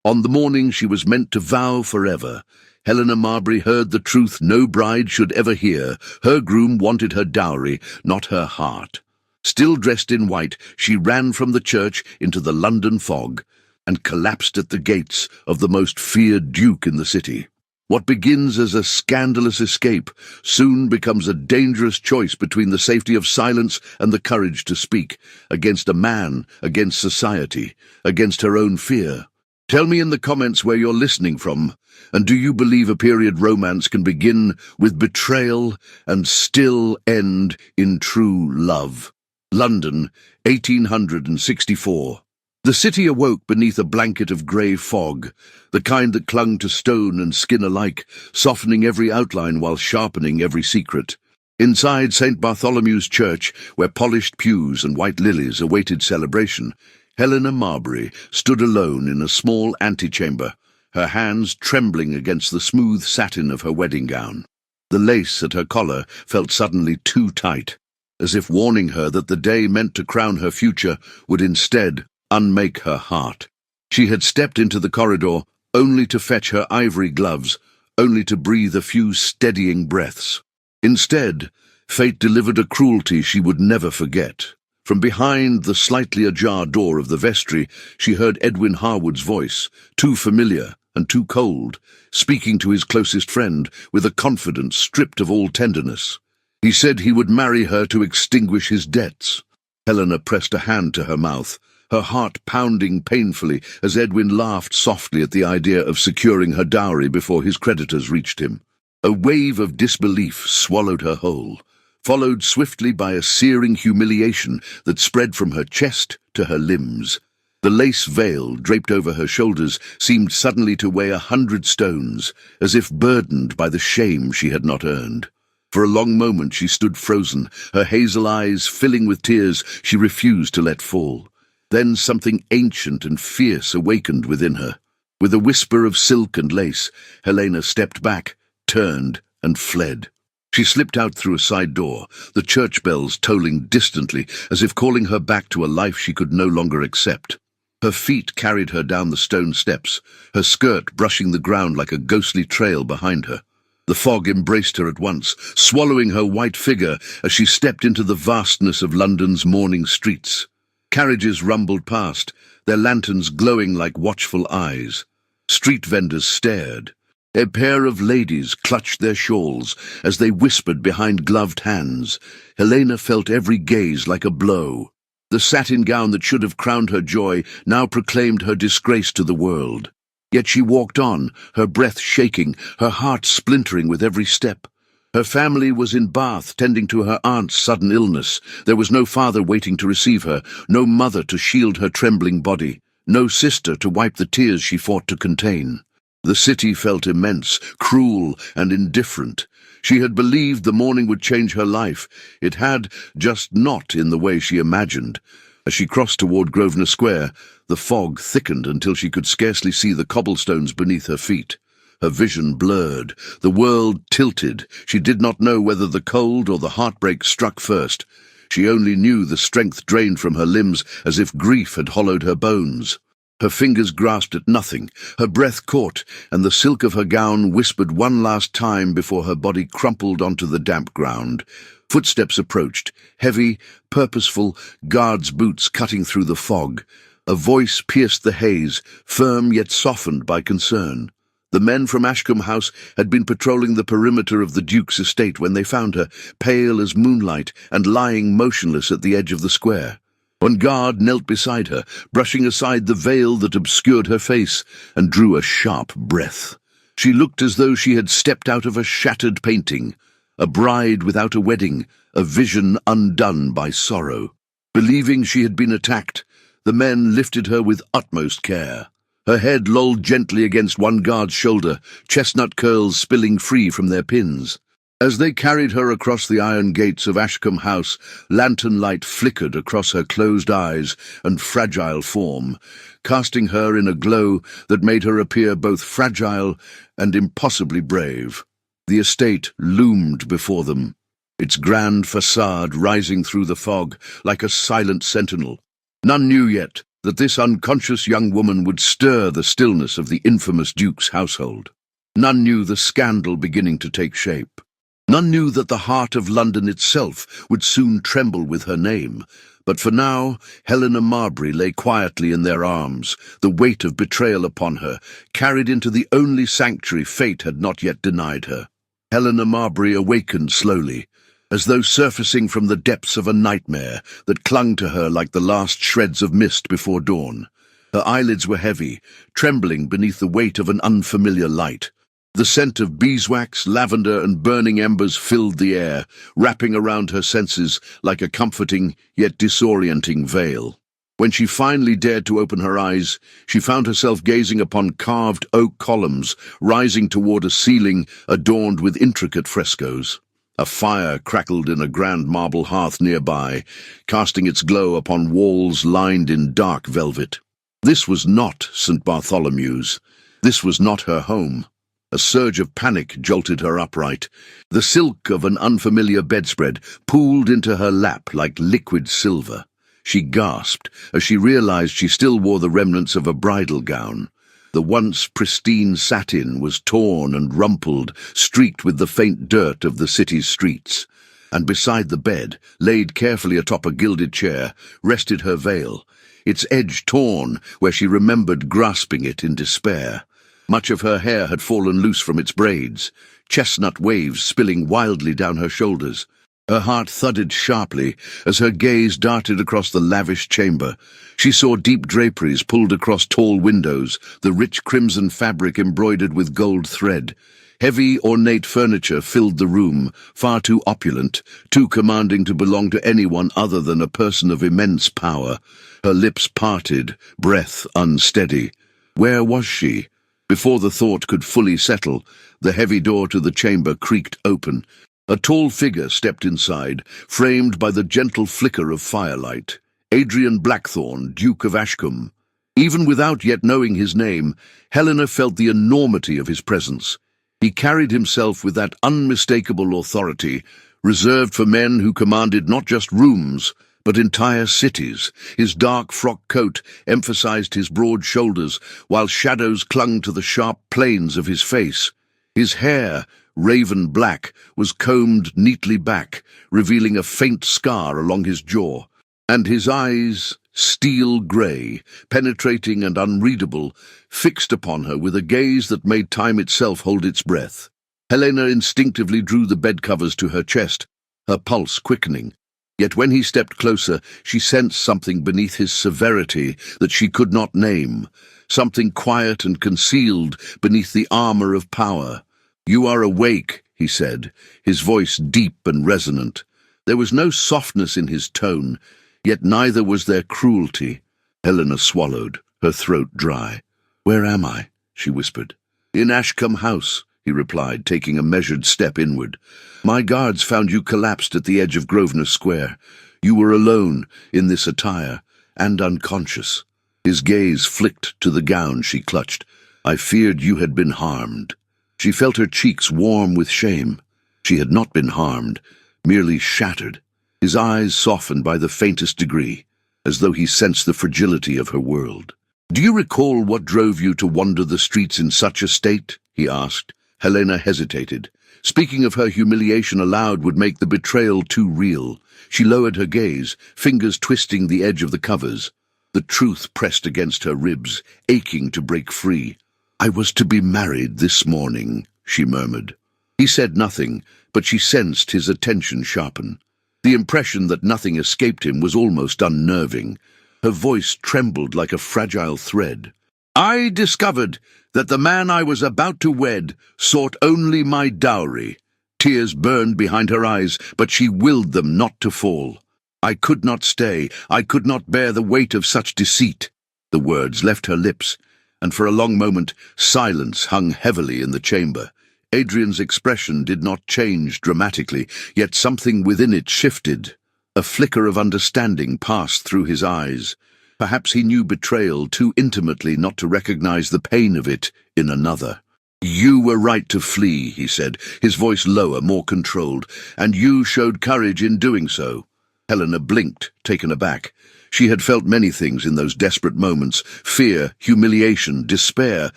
On the morning she was meant to vow forever, Helena Marbury heard the truth no bride should ever hear. Her groom wanted her dowry, not her heart. Still dressed in white, she ran from the church into the London fog and collapsed at the gates of the most feared duke in the city. What begins as a scandalous escape soon becomes a dangerous choice between the safety of silence and the courage to speak, against a man, against society, against her own fear. Tell me in the comments where you're listening from, and do you believe a period romance can begin with betrayal and still end in true love? London, 1864. The city awoke beneath a blanket of grey fog, the kind that clung to stone and skin alike, softening every outline while sharpening every secret. Inside St. Bartholomew's Church, where polished pews and white lilies awaited celebration, Helena Marbury stood alone in a small antechamber, her hands trembling against the smooth satin of her wedding gown. The lace at her collar felt suddenly too tight, as if warning her that the day meant to crown her future would instead unmake her heart. She had stepped into the corridor only to fetch her ivory gloves, only to breathe a few steadying breaths. Instead, fate delivered a cruelty she would never forget. From behind the slightly ajar door of the vestry, she heard Edwin Harwood's voice, too familiar and too cold, speaking to his closest friend with a confidence stripped of all tenderness. He said he would marry her to extinguish his debts. Helena pressed a hand to her mouth, her heart pounding painfully as Edwin laughed softly at the idea of securing her dowry before his creditors reached him. A wave of disbelief swallowed her whole, followed swiftly by a searing humiliation that spread from her chest to her limbs. The lace veil draped over her shoulders seemed suddenly to weigh 100 stones, as if burdened by the shame she had not earned. For a long moment she stood frozen, her hazel eyes filling with tears she refused to let fall. Then something ancient and fierce awakened within her. With a whisper of silk and lace, Helena stepped back, turned, and fled. She slipped out through a side door, the church bells tolling distantly, as if calling her back to a life she could no longer accept. Her feet carried her down the stone steps, her skirt brushing the ground like a ghostly trail behind her. The fog embraced her at once, swallowing her white figure as she stepped into the vastness of London's morning streets. Carriages rumbled past, their lanterns glowing like watchful eyes. Street vendors stared. A pair of ladies clutched their shawls as they whispered behind gloved hands. Helena felt every gaze like a blow. The satin gown that should have crowned her joy now proclaimed her disgrace to the world. Yet she walked on, her breath shaking, her heart splintering with every step. Her family was in Bath, tending to her aunt's sudden illness. There was no father waiting to receive her, no mother to shield her trembling body, no sister to wipe the tears she fought to contain. The city felt immense, cruel, and indifferent. She had believed the morning would change her life. It had, just not in the way she imagined. As she crossed toward Grosvenor Square, the fog thickened until she could scarcely see the cobblestones beneath her feet. Her vision blurred, the world tilted. She did not know whether the cold or the heartbreak struck first. She only knew the strength drained from her limbs as if grief had hollowed her bones. Her fingers grasped at nothing, her breath caught, and the silk of her gown whispered one last time before her body crumpled onto the damp ground. Footsteps approached, heavy, purposeful, guards' boots cutting through the fog. A voice pierced the haze, firm yet softened by concern. The men from Ashcombe House had been patrolling the perimeter of the Duke's estate when they found her, pale as moonlight and lying motionless at the edge of the square. One guard knelt beside her, brushing aside the veil that obscured her face, and drew a sharp breath. She looked as though she had stepped out of a shattered painting, a bride without a wedding, a vision undone by sorrow. Believing she had been attacked, the men lifted her with utmost care. Her head lolled gently against one guard's shoulder, chestnut curls spilling free from their pins. As they carried her across the iron gates of Ashcombe House, lantern light flickered across her closed eyes and fragile form, casting her in a glow that made her appear both fragile and impossibly brave. The estate loomed before them, its grand facade rising through the fog like a silent sentinel. None knew yet that this unconscious young woman would stir the stillness of the infamous Duke's household. None knew the scandal beginning to take shape. None knew that the heart of London itself would soon tremble with her name. But for now, Helena Marbury lay quietly in their arms, the weight of betrayal upon her, carried into the only sanctuary fate had not yet denied her. Helena Marbury awakened slowly, as though surfacing from the depths of a nightmare that clung to her like the last shreds of mist before dawn. Her eyelids were heavy, trembling beneath the weight of an unfamiliar light. The scent of beeswax, lavender, and burning embers filled the air, wrapping around her senses like a comforting yet disorienting veil. When she finally dared to open her eyes, she found herself gazing upon carved oak columns rising toward a ceiling adorned with intricate frescoes. A fire crackled in a grand marble hearth nearby, casting its glow upon walls lined in dark velvet. This was not St. Bartholomew's. This was not her home. A surge of panic jolted her upright. The silk of an unfamiliar bedspread pooled into her lap like liquid silver. She gasped as she realized she still wore the remnants of a bridal gown. The once pristine satin was torn and rumpled, streaked with the faint dirt of the city's streets. And beside the bed, laid carefully atop a gilded chair, rested her veil, its edge torn where she remembered grasping it in despair. Much of her hair had fallen loose from its braids, chestnut waves spilling wildly down her shoulders. Her heart thudded sharply as her gaze darted across the lavish chamber. She saw deep draperies pulled across tall windows, the rich crimson fabric embroidered with gold thread. Heavy, ornate furniture filled the room, far too opulent, too commanding to belong to anyone other than a person of immense power. Her lips parted, breath unsteady. Where was she? Before the thought could fully settle, the heavy door to the chamber creaked open. A tall figure stepped inside, framed by the gentle flicker of firelight. Adrian Blackthorne, Duke of Ashcombe. Even without yet knowing his name, Helena felt the enormity of his presence. He carried himself with that unmistakable authority, reserved for men who commanded not just rooms, but entire cities. His dark frock coat emphasized his broad shoulders, while shadows clung to the sharp planes of his face. His hair, raven black, was combed neatly back, revealing a faint scar along his jaw, and his eyes, steel grey, penetrating and unreadable, fixed upon her with a gaze that made time itself hold its breath. Helena instinctively drew the bedcovers to her chest, her pulse quickening. Yet when he stepped closer, she sensed something beneath his severity that she could not name, something quiet and concealed beneath the armor of power. "You are awake," he said, his voice deep and resonant. There was no softness in his tone, yet neither was there cruelty. Helena swallowed, her throat dry. "Where am I?" she whispered. "In Ashcombe House," he replied, taking a measured step inward. "My guards found you collapsed at the edge of Grosvenor Square. You were alone, in this attire, and unconscious." His gaze flicked to the gown she clutched. "I feared you had been harmed." She felt her cheeks warm with shame. She had not been harmed, merely shattered. His eyes softened by the faintest degree, as though he sensed the fragility of her world. "Do you recall what drove you to wander the streets in such a state?" he asked. Helena hesitated. Speaking of her humiliation aloud would make the betrayal too real. She lowered her gaze, fingers twisting the edge of the covers. The truth pressed against her ribs, aching to break free. "I was to be married this morning," she murmured. He said nothing, but she sensed his attention sharpen. The impression that nothing escaped him was almost unnerving. Her voice trembled like a fragile thread. "I discovered that the man I was about to wed sought only my dowry." Tears burned behind her eyes, but she willed them not to fall. "I could not stay. I could not bear the weight of such deceit." The words left her lips, and for a long moment silence hung heavily in the chamber. Adrian's expression did not change dramatically, yet something within it shifted. A flicker of understanding passed through his eyes. Perhaps he knew betrayal too intimately not to recognize the pain of it in another. "You were right to flee," he said, his voice lower, more controlled, "and you showed courage in doing so." Helena blinked, taken aback. She had felt many things in those desperate moments: fear, humiliation, despair,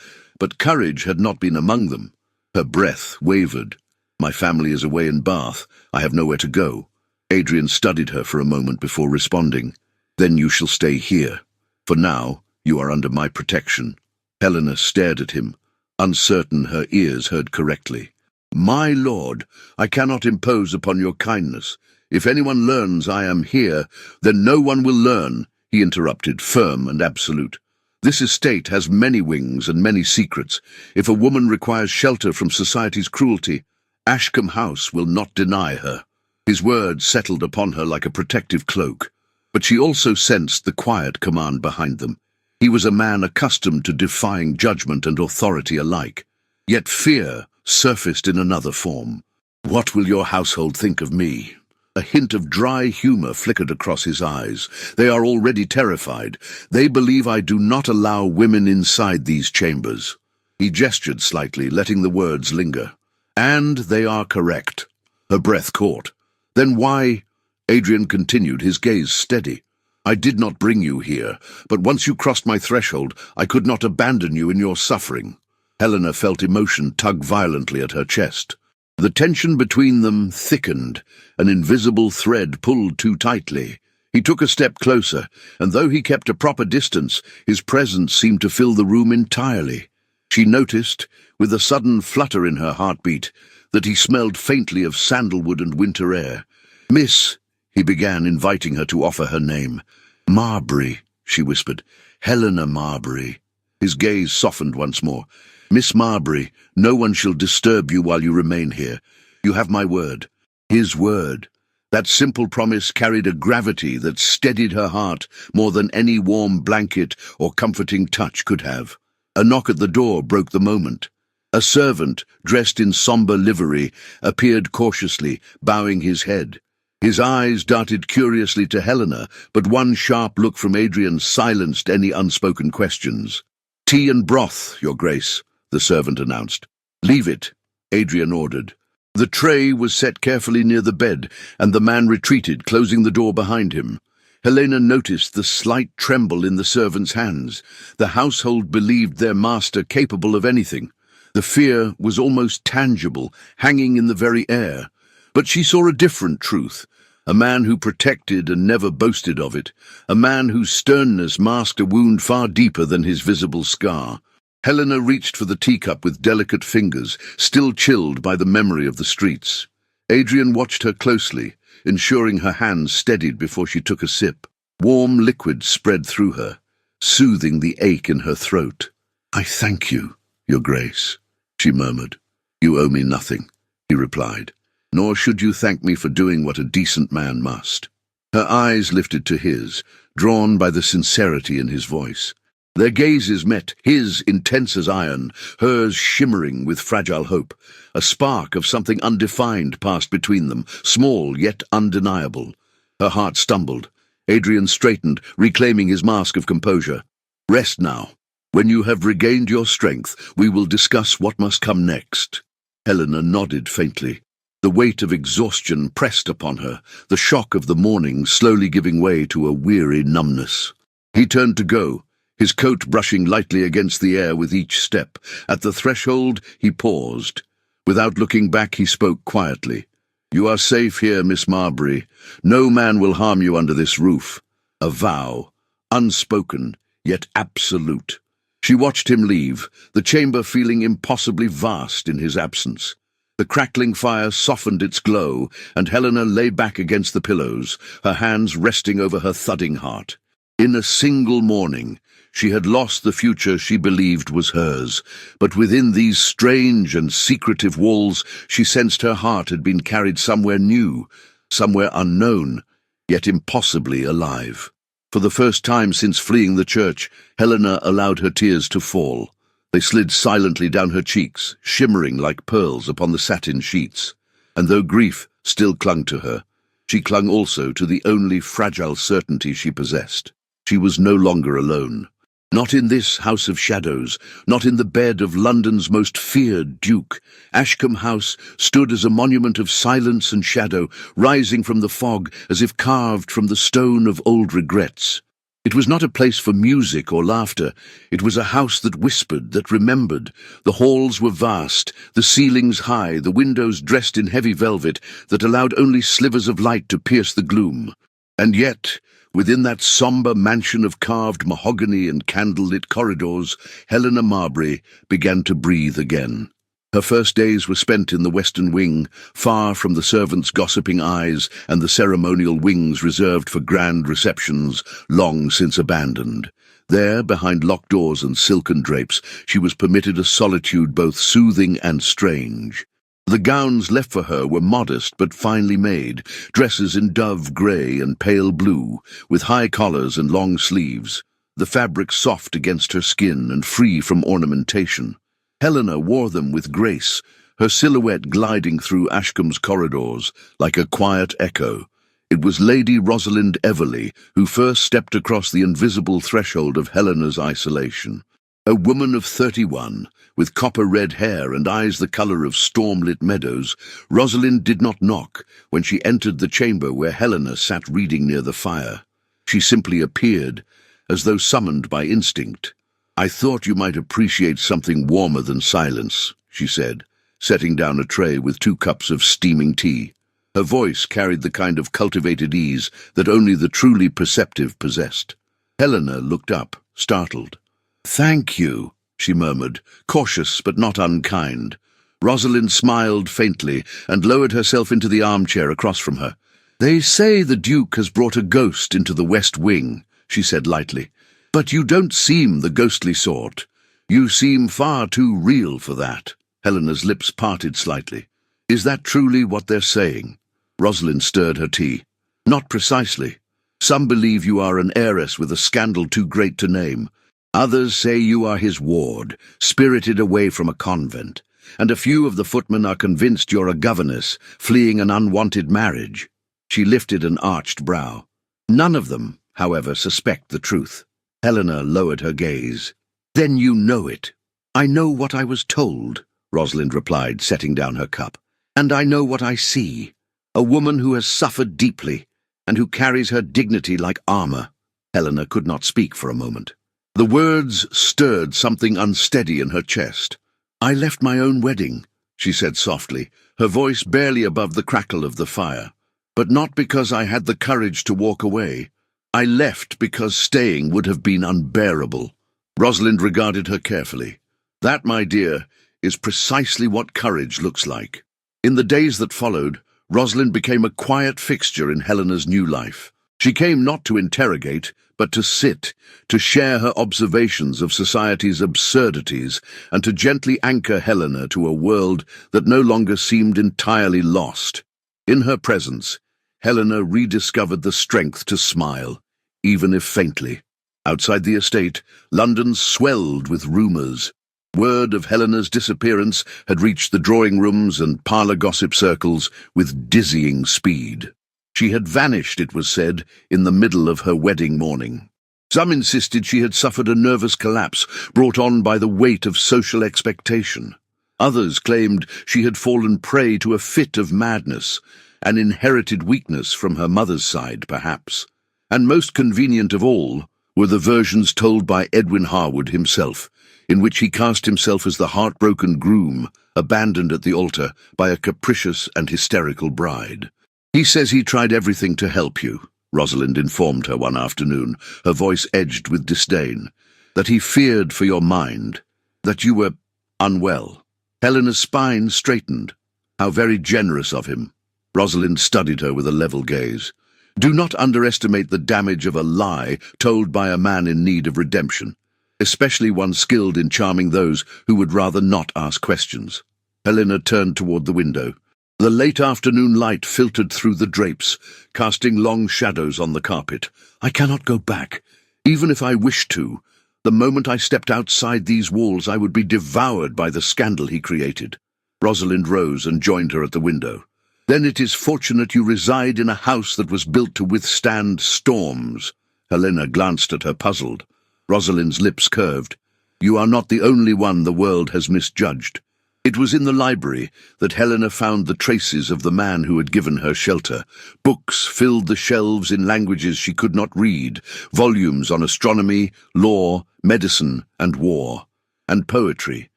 but courage had not been among them. Her breath wavered. "My family is away in Bath. I have nowhere to go." Adrian studied her for a moment before responding. "Then you shall stay here. For now, you are under my protection." Helena stared at him, uncertain her ears heard correctly. "My lord, I cannot impose upon your kindness. If anyone learns I am here, then no one will learn," he interrupted, firm and absolute. "This estate has many wings and many secrets. If a woman requires shelter from society's cruelty, Ashcombe House will not deny her." His words settled upon her like a protective cloak, but she also sensed the quiet command behind them. He was a man accustomed to defying judgment and authority alike. Yet fear surfaced in another form. "What will your household think of me?" A hint of dry humor flickered across his eyes. "They are already terrified. They believe I do not allow women inside these chambers." He gestured slightly, letting the words linger. "And they are correct." Her breath caught. "Then why—" Adrian continued, his gaze steady. "I did not bring you here, but once you crossed my threshold, I could not abandon you in your suffering." Helena felt emotion tug violently at her chest. The tension between them thickened, an invisible thread pulled too tightly. He took a step closer, and though he kept a proper distance, his presence seemed to fill the room entirely. She noticed, with a sudden flutter in her heartbeat, that he smelled faintly of sandalwood and winter air. "Miss," he began, inviting her to offer her name. "Marbury," she whispered. "Helena Marbury." His gaze softened once more. "Miss Marbury, no one shall disturb you while you remain here. You have my word." His word. That simple promise carried a gravity that steadied her heart more than any warm blanket or comforting touch could have. A knock at the door broke the moment. A servant, dressed in sombre livery, appeared cautiously, bowing his head. His eyes darted curiously to Helena, but one sharp look from Adrian silenced any unspoken questions. "Tea and broth, Your Grace," the servant announced. "Leave it," Adrian ordered. The tray was set carefully near the bed, and the man retreated, closing the door behind him. Helena noticed the slight tremble in the servant's hands. The household believed their master capable of anything. The fear was almost tangible, hanging in the very air. But she saw a different truth. A man who protected and never boasted of it. A man whose sternness masked a wound far deeper than his visible scar. Helena reached for the teacup with delicate fingers, still chilled by the memory of the streets. Adrian watched her closely, ensuring her hands steadied before she took a sip. Warm liquid spread through her, soothing the ache in her throat. "I thank you, Your Grace," she murmured. "You owe me nothing," he replied. "Nor should you thank me for doing what a decent man must." Her eyes lifted to his, drawn by the sincerity in his voice. Their gazes met, his intense as iron, hers shimmering with fragile hope. A spark of something undefined passed between them, small yet undeniable. Her heart stumbled. Adrian straightened, reclaiming his mask of composure. "Rest now. When you have regained your strength, we will discuss what must come next." Helena nodded faintly. The weight of exhaustion pressed upon her, the shock of the morning slowly giving way to a weary numbness. He turned to go, his coat brushing lightly against the air with each step. At the threshold, he paused. Without looking back, he spoke quietly. "You are safe here, Miss Marbury. No man will harm you under this roof." A vow, unspoken, yet absolute. She watched him leave, the chamber feeling impossibly vast in his absence. The crackling fire softened its glow, and Helena lay back against the pillows, her hands resting over her thudding heart. In a single morning, she had lost the future she believed was hers, but within these strange and secretive walls she sensed her heart had been carried somewhere new, somewhere unknown, yet impossibly alive. For the first time since fleeing the church, Helena allowed her tears to fall. They slid silently down her cheeks, shimmering like pearls upon the satin sheets. And though grief still clung to her, she clung also to the only fragile certainty she possessed. She was no longer alone. Not in this house of shadows, not in the bed of London's most feared duke. Ashcombe House stood as a monument of silence and shadow, rising from the fog as if carved from the stone of old regrets. It was not a place for music or laughter. It was a house that whispered, that remembered. The halls were vast, the ceilings high, the windows dressed in heavy velvet that allowed only slivers of light to pierce the gloom. And yet, within that sombre mansion of carved mahogany and candle-lit corridors, Helena Marbury began to breathe again. Her first days were spent in the western wing, far from the servants' gossiping eyes and the ceremonial wings reserved for grand receptions, long since abandoned. There, behind locked doors and silken drapes, she was permitted a solitude both soothing and strange. The gowns left for her were modest but finely made, dresses in dove grey and pale blue, with high collars and long sleeves, the fabric soft against her skin and free from ornamentation. Helena wore them with grace, her silhouette gliding through Ashcombe's corridors like a quiet echo. It was Lady Rosalind Everley who first stepped across the invisible threshold of Helena's isolation. A woman of 31, with copper-red hair and eyes the colour of storm-lit meadows, Rosalind did not knock when she entered the chamber where Helena sat reading near the fire. She simply appeared, as though summoned by instinct. "I thought you might appreciate something warmer than silence," she said, setting down a tray with 2 cups of steaming tea. Her voice carried the kind of cultivated ease that only the truly perceptive possessed. Helena looked up, startled. "Thank you," she murmured, cautious but not unkind. Rosalind smiled faintly and lowered herself into the armchair across from her. "They say the Duke has brought a ghost into the West Wing," she said lightly. "But you don't seem the ghostly sort. You seem far too real for that." Helena's lips parted slightly. "Is that truly what they're saying?" Rosalind stirred her tea. "Not precisely. Some believe you are an heiress with a scandal too great to name. Others say you are his ward, spirited away from a convent. And a few of the footmen are convinced you're a governess, fleeing an unwanted marriage." She lifted an arched brow. "None of them, however, suspect the truth." Helena lowered her gaze. "Then you know it." "I know what I was told," Rosalind replied, setting down her cup. "And I know what I see. A woman who has suffered deeply, and who carries her dignity like armour." Helena could not speak for a moment. The words stirred something unsteady in her chest. "I left my own wedding," she said softly, her voice barely above the crackle of the fire. "But not because I had the courage to walk away. I left because staying would have been unbearable." Rosalind regarded her carefully. "That, my dear, is precisely what courage looks like." In the days that followed, Rosalind became a quiet fixture in Helena's new life. She came not to interrogate, but to sit, to share her observations of society's absurdities, and to gently anchor Helena to a world that no longer seemed entirely lost. In her presence, Helena rediscovered the strength to smile, even if faintly. Outside the estate, London swelled with rumours. Word of Helena's disappearance had reached the drawing rooms and parlour gossip circles with dizzying speed. She had vanished, it was said, in the middle of her wedding morning. Some insisted she had suffered a nervous collapse brought on by the weight of social expectation. Others claimed she had fallen prey to a fit of madness, an inherited weakness from her mother's side, perhaps. And most convenient of all were the versions told by Edwin Harwood himself, in which he cast himself as the heartbroken groom, abandoned at the altar by a capricious and hysterical bride. "He says he tried everything to help you," Rosalind informed her one afternoon, her voice edged with disdain. "That he feared for your mind, that you were unwell." Helena's spine straightened. How very generous of him. Rosalind studied her with a level gaze. "Do not underestimate the damage of a lie told by a man in need of redemption, especially one skilled in charming those who would rather not ask questions." Helena turned toward the window. The late afternoon light filtered through the drapes, casting long shadows on the carpet. "I cannot go back, even if I wished to. The moment I stepped outside these walls, I would be devoured by the scandal he created." Rosalind rose and joined her at the window. "Then it is fortunate you reside in a house that was built to withstand storms." Helena glanced at her, puzzled. Rosalind's lips curved. "You are not the only one the world has misjudged. It was in the library that Helena found the traces of the man who had given her shelter. Books filled the shelves in languages she could not read, volumes on astronomy, law, medicine, and war, and poetry,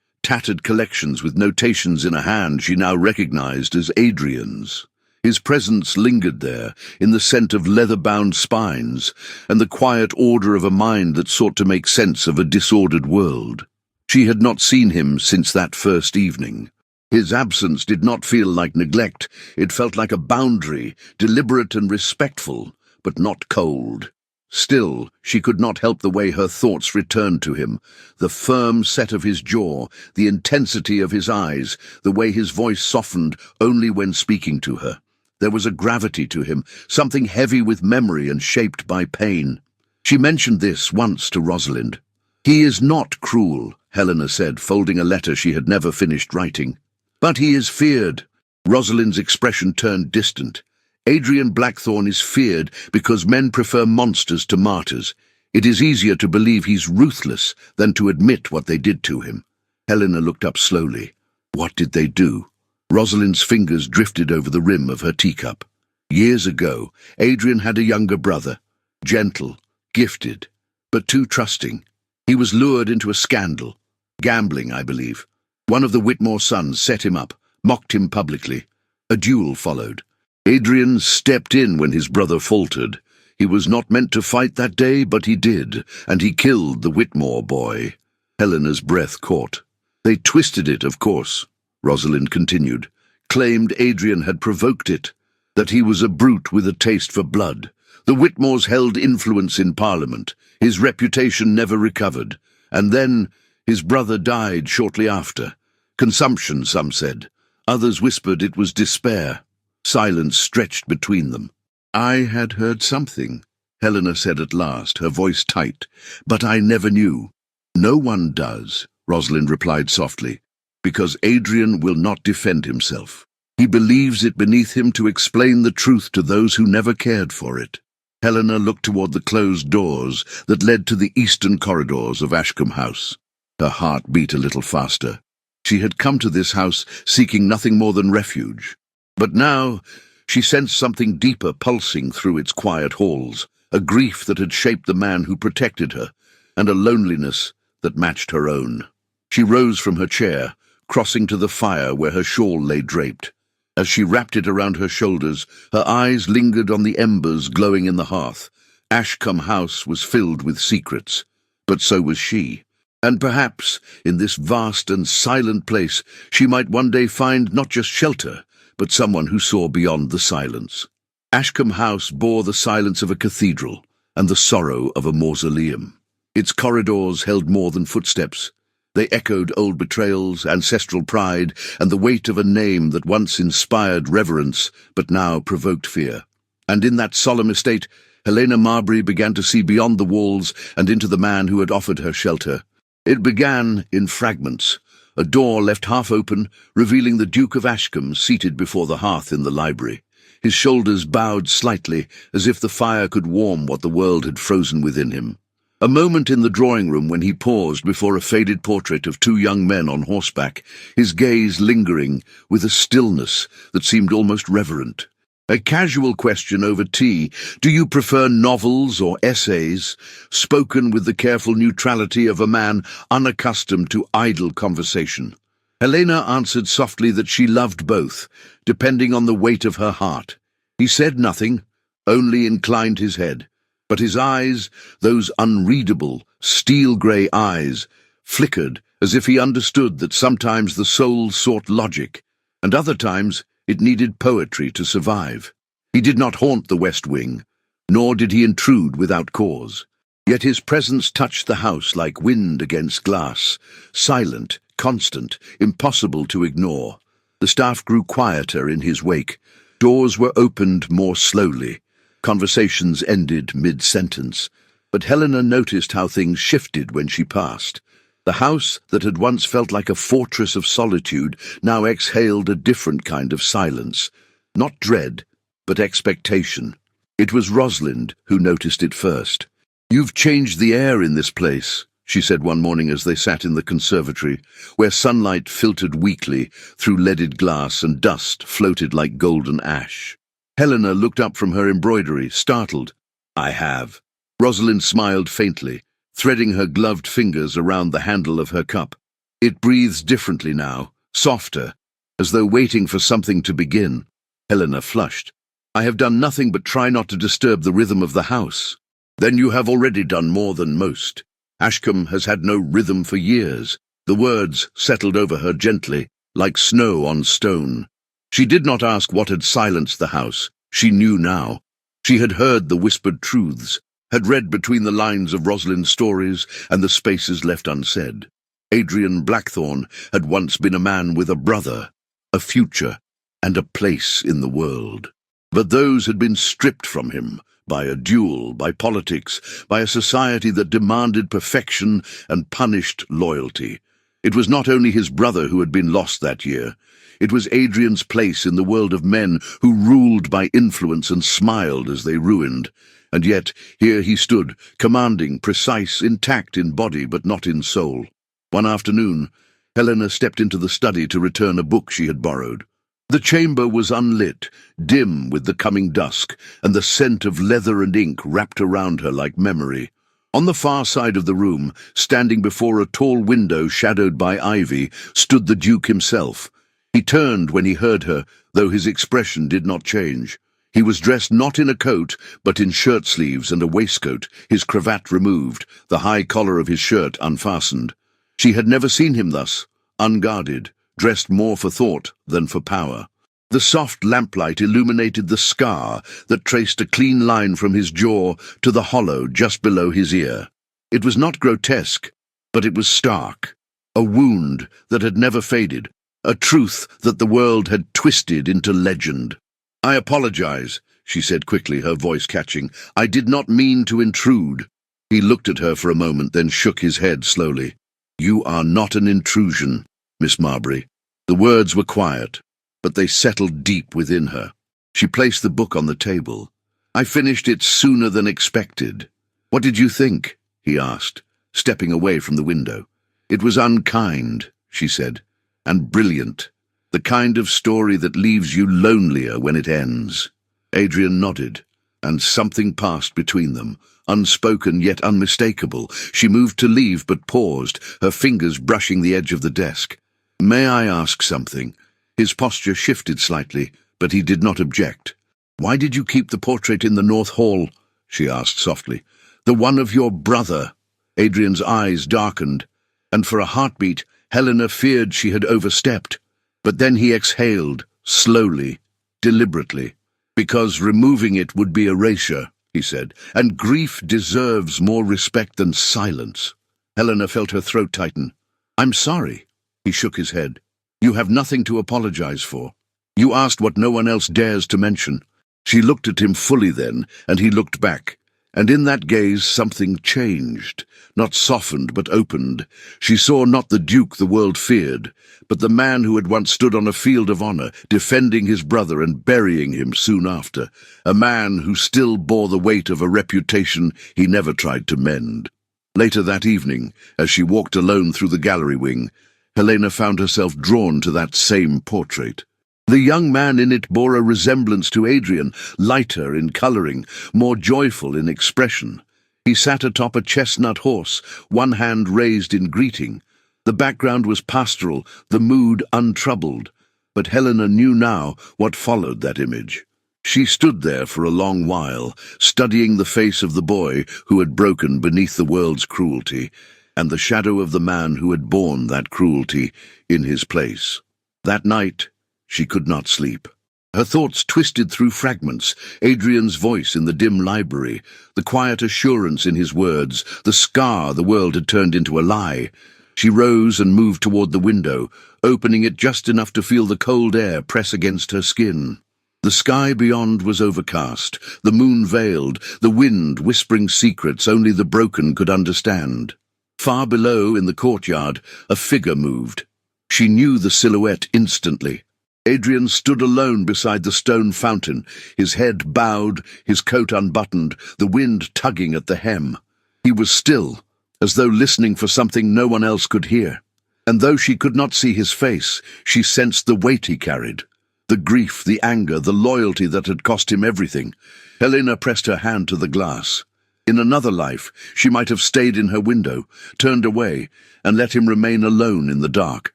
tattered collections with notations in a hand she now recognized as Adrian's. His presence lingered there, in the scent of leather-bound spines, and the quiet order of a mind that sought to make sense of a disordered world. She had not seen him since that first evening. His absence did not feel like neglect. It felt like a boundary, deliberate and respectful, but not cold. Still, she could not help the way her thoughts returned to him, the firm set of his jaw, the intensity of his eyes, the way his voice softened only when speaking to her. There was a gravity to him, something heavy with memory and shaped by pain. She mentioned this once to Rosalind. "He is not cruel," Helena said, folding a letter she had never finished writing. "But he is feared." Rosalind's expression turned distant. "Adrian Blackthorne is feared because men prefer monsters to martyrs. It is easier to believe he's ruthless than to admit what they did to him." Helena looked up slowly. What did they do? Rosalind's fingers drifted over the rim of her teacup. Years ago, Adrian had a younger brother, gentle, gifted, but too trusting. He was lured into a scandal. Gambling, I believe. One of the Whitmore sons set him up, mocked him publicly. A duel followed. Adrian stepped in when his brother faltered. He was not meant to fight that day, but he did, and he killed the Whitmore boy. Helena's breath caught. "They twisted it, of course," Rosalind continued. "Claimed Adrian had provoked it, that he was a brute with a taste for blood. The Whitmores held influence in Parliament. His reputation never recovered. And then his brother died shortly after. Consumption, some said. Others whispered it was despair. Silence stretched between them. "I had heard something," Helena said at last, her voice tight, "but I never knew." "No one does," Rosalind replied softly, "because Adrian will not defend himself. He believes it beneath him to explain the truth to those who never cared for it." Helena looked toward the closed doors that led to the eastern corridors of Ashcombe House. Her heart beat a little faster. She had come to this house seeking nothing more than refuge. But now she sensed something deeper pulsing through its quiet halls, a grief that had shaped the man who protected her, and a loneliness that matched her own. She rose from her chair, crossing to the fire where her shawl lay draped. As she wrapped it around her shoulders, her eyes lingered on the embers glowing in the hearth. Ashcombe House was filled with secrets, but so was she. And perhaps, in this vast and silent place, she might one day find not just shelter, but someone who saw beyond the silence. Ashcombe House bore the silence of a cathedral and the sorrow of a mausoleum. Its corridors held more than footsteps. They echoed old betrayals, ancestral pride, and the weight of a name that once inspired reverence, but now provoked fear. And in that solemn estate, Helena Marbury began to see beyond the walls and into the man who had offered her shelter. It began in fragments. A door left half open, revealing the Duke of Ashcombe seated before the hearth in the library. His shoulders bowed slightly, as if the fire could warm what the world had frozen within him. A moment in the drawing room when he paused before a faded portrait of two young men on horseback, his gaze lingering with a stillness that seemed almost reverent. A casual question over tea: "Do you prefer novels or essays?" spoken with the careful neutrality of a man unaccustomed to idle conversation. Helena answered softly that she loved both, depending on the weight of her heart. He said nothing, only inclined his head. But his eyes, those unreadable, steel-grey eyes, flickered as if he understood that sometimes the soul sought logic, and other times it needed poetry to survive. He did not haunt the West Wing, nor did he intrude without cause. Yet his presence touched the house like wind against glass, silent, constant, impossible to ignore. The staff grew quieter in his wake. Doors were opened more slowly. Conversations ended mid-sentence, but Helena noticed how things shifted when she passed. The house that had once felt like a fortress of solitude now exhaled a different kind of silence. Not dread, but expectation. It was Rosalind who noticed it first. "You've changed the air in this place," she said one morning as they sat in the conservatory, where sunlight filtered weakly through leaded glass and dust floated like golden ash. Helena looked up from her embroidery, startled. "I have." Rosalind smiled faintly, threading her gloved fingers around the handle of her cup. It breathes differently now, softer, as though waiting for something to begin. Helena flushed. "I have done nothing but try not to disturb the rhythm of the house." "Then you have already done more than most. Ashcombe has had no rhythm for years." The words settled over her gently, like snow on stone. She did not ask what had silenced the house. She knew now. She had heard the whispered truths, had read between the lines of Rosalind's stories and the spaces left unsaid. Adrian Blackthorne had once been a man with a brother, a future, and a place in the world. But those had been stripped from him, by a duel, by politics, by a society that demanded perfection and punished loyalty. It was not only his brother who had been lost that year. It was Adrian's place in the world of men who ruled by influence and smiled as they ruined. And yet, here he stood, commanding, precise, intact in body but not in soul. One afternoon, Helena stepped into the study to return a book she had borrowed. The chamber was unlit, dim with the coming dusk, and the scent of leather and ink wrapped around her like memory. On the far side of the room, standing before a tall window shadowed by ivy, stood the Duke himself. He turned when he heard her, though his expression did not change. He was dressed not in a coat, but in shirt-sleeves and a waistcoat, his cravat removed, the high collar of his shirt unfastened. She had never seen him thus, unguarded, dressed more for thought than for power. The soft lamplight illuminated the scar that traced a clean line from his jaw to the hollow just below his ear. It was not grotesque, but it was stark. A wound that had never faded, a truth that the world had twisted into legend. "I apologize," she said quickly, her voice catching. "I did not mean to intrude." He looked at her for a moment, then shook his head slowly. "You are not an intrusion, Miss Marbury." The words were quiet, but they settled deep within her. She placed the book on the table. "I finished it sooner than expected." "What did you think?" he asked, stepping away from the window. "It was unkind," she said, "and brilliant. The kind of story that leaves you lonelier when it ends." Adrian nodded, and something passed between them, unspoken yet unmistakable. She moved to leave but paused, her fingers brushing the edge of the desk. "May I ask something?" His posture shifted slightly, but he did not object. "Why did you keep the portrait in the North Hall?" she asked softly. "The one of your brother." Adrian's eyes darkened, and for a heartbeat Helena feared she had overstepped. But then he exhaled, slowly, deliberately. "Because removing it would be erasure," he said, "and grief deserves more respect than silence." Helena felt her throat tighten. "I'm sorry." He shook his head. "You have nothing to apologize for. You asked what no one else dares to mention." She looked at him fully then, and he looked back. And in that gaze something changed, not softened but opened. She saw not the Duke the world feared, but the man who had once stood on a field of honor, defending his brother and burying him soon after, a man who still bore the weight of a reputation he never tried to mend. Later that evening, as she walked alone through the gallery wing, Helena found herself drawn to that same portrait. The young man in it bore a resemblance to Adrian, lighter in colouring, more joyful in expression. He sat atop a chestnut horse, one hand raised in greeting. The background was pastoral, the mood untroubled. But Helena knew now what followed that image. She stood there for a long while, studying the face of the boy who had broken beneath the world's cruelty, and the shadow of the man who had borne that cruelty in his place. That night, she could not sleep. Her thoughts twisted through fragments, Adrian's voice in the dim library, the quiet assurance in his words, the scar the world had turned into a lie. She rose and moved toward the window, opening it just enough to feel the cold air press against her skin. The sky beyond was overcast, the moon veiled, the wind whispering secrets only the broken could understand. Far below, in the courtyard, a figure moved. She knew the silhouette instantly. Adrian stood alone beside the stone fountain, his head bowed, his coat unbuttoned, the wind tugging at the hem. He was still, as though listening for something no one else could hear. And though she could not see his face, she sensed the weight he carried. The grief, the anger, the loyalty that had cost him everything. Helena pressed her hand to the glass. In another life, she might have stayed in her window, turned away, and let him remain alone in the dark.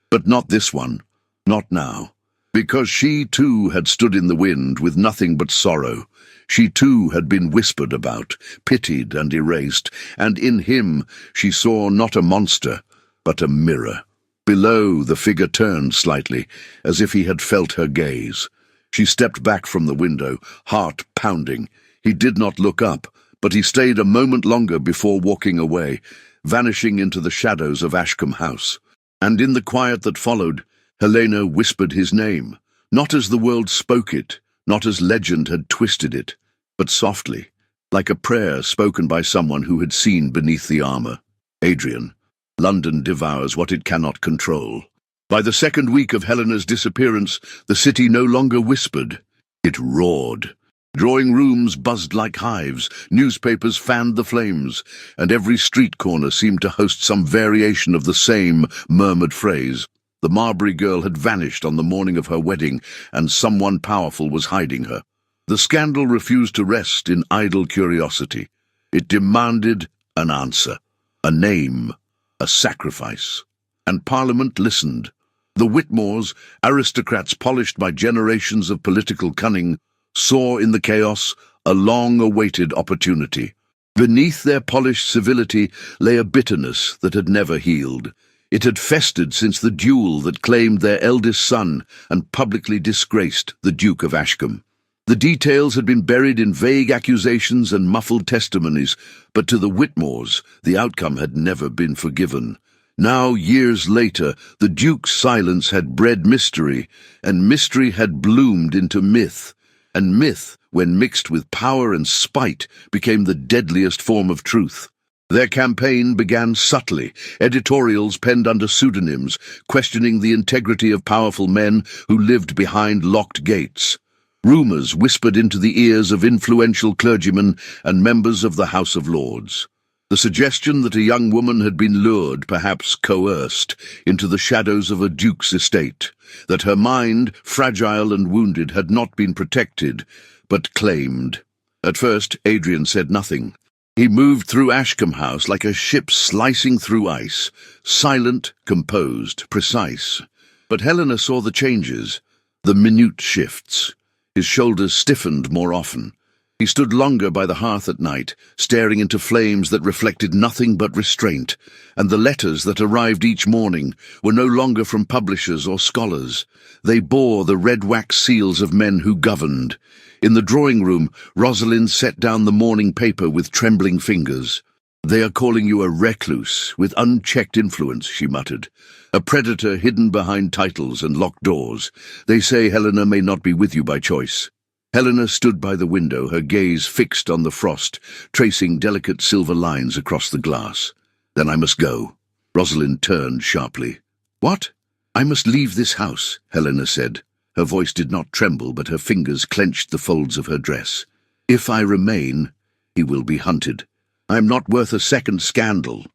But not this one. Not now. Because she too had stood in the wind with nothing but sorrow. She too had been whispered about, pitied and erased, and in him she saw not a monster, but a mirror. Below, the figure turned slightly, as if he had felt her gaze. She stepped back from the window, heart pounding. He did not look up, but he stayed a moment longer before walking away, vanishing into the shadows of Ashcombe House. And in the quiet that followed, Helena whispered his name, not as the world spoke it, not as legend had twisted it, but softly, like a prayer spoken by someone who had seen beneath the armor. Adrian. London devours what it cannot control. By the second week of Helena's disappearance, the city no longer whispered. It roared. Drawing rooms buzzed like hives, newspapers fanned the flames, and every street corner seemed to host some variation of the same murmured phrase. The Marbury girl had vanished on the morning of her wedding, and someone powerful was hiding her. The scandal refused to rest in idle curiosity. It demanded an answer, a name, a sacrifice. And Parliament listened. The Whitmores, aristocrats polished by generations of political cunning, saw in the chaos a long-awaited opportunity. Beneath their polished civility lay a bitterness that had never healed. It had festered since the duel that claimed their eldest son and publicly disgraced the Duke of Ashcombe. The details had been buried in vague accusations and muffled testimonies, but to the Whitmores, the outcome had never been forgiven. Now, years later, the Duke's silence had bred mystery, and mystery had bloomed into myth. And myth, when mixed with power and spite, became the deadliest form of truth. Their campaign began subtly, editorials penned under pseudonyms, questioning the integrity of powerful men who lived behind locked gates. Rumours whispered into the ears of influential clergymen and members of the House of Lords. The suggestion that a young woman had been lured, perhaps coerced, into the shadows of a duke's estate, that her mind, fragile and wounded, had not been protected, but claimed. At first, Adrian said nothing. He moved through Ashcombe House like a ship slicing through ice, silent, composed, precise. But Helena saw the changes, the minute shifts. His shoulders stiffened more often. He stood longer by the hearth at night, staring into flames that reflected nothing but restraint, and the letters that arrived each morning were no longer from publishers or scholars. They bore the red wax seals of men who governed. In the drawing-room, Rosalind set down the morning paper with trembling fingers. "They are calling you a recluse, with unchecked influence," she muttered. "A predator hidden behind titles and locked doors. They say Helena may not be with you by choice." Helena stood by the window, her gaze fixed on the frost, tracing delicate silver lines across the glass. "Then I must go." Rosalind turned sharply. "What?" "I must leave this house," Helena said. Her voice did not tremble, but her fingers clenched the folds of her dress. "If I remain, he will be hunted. I am not worth a second scandal."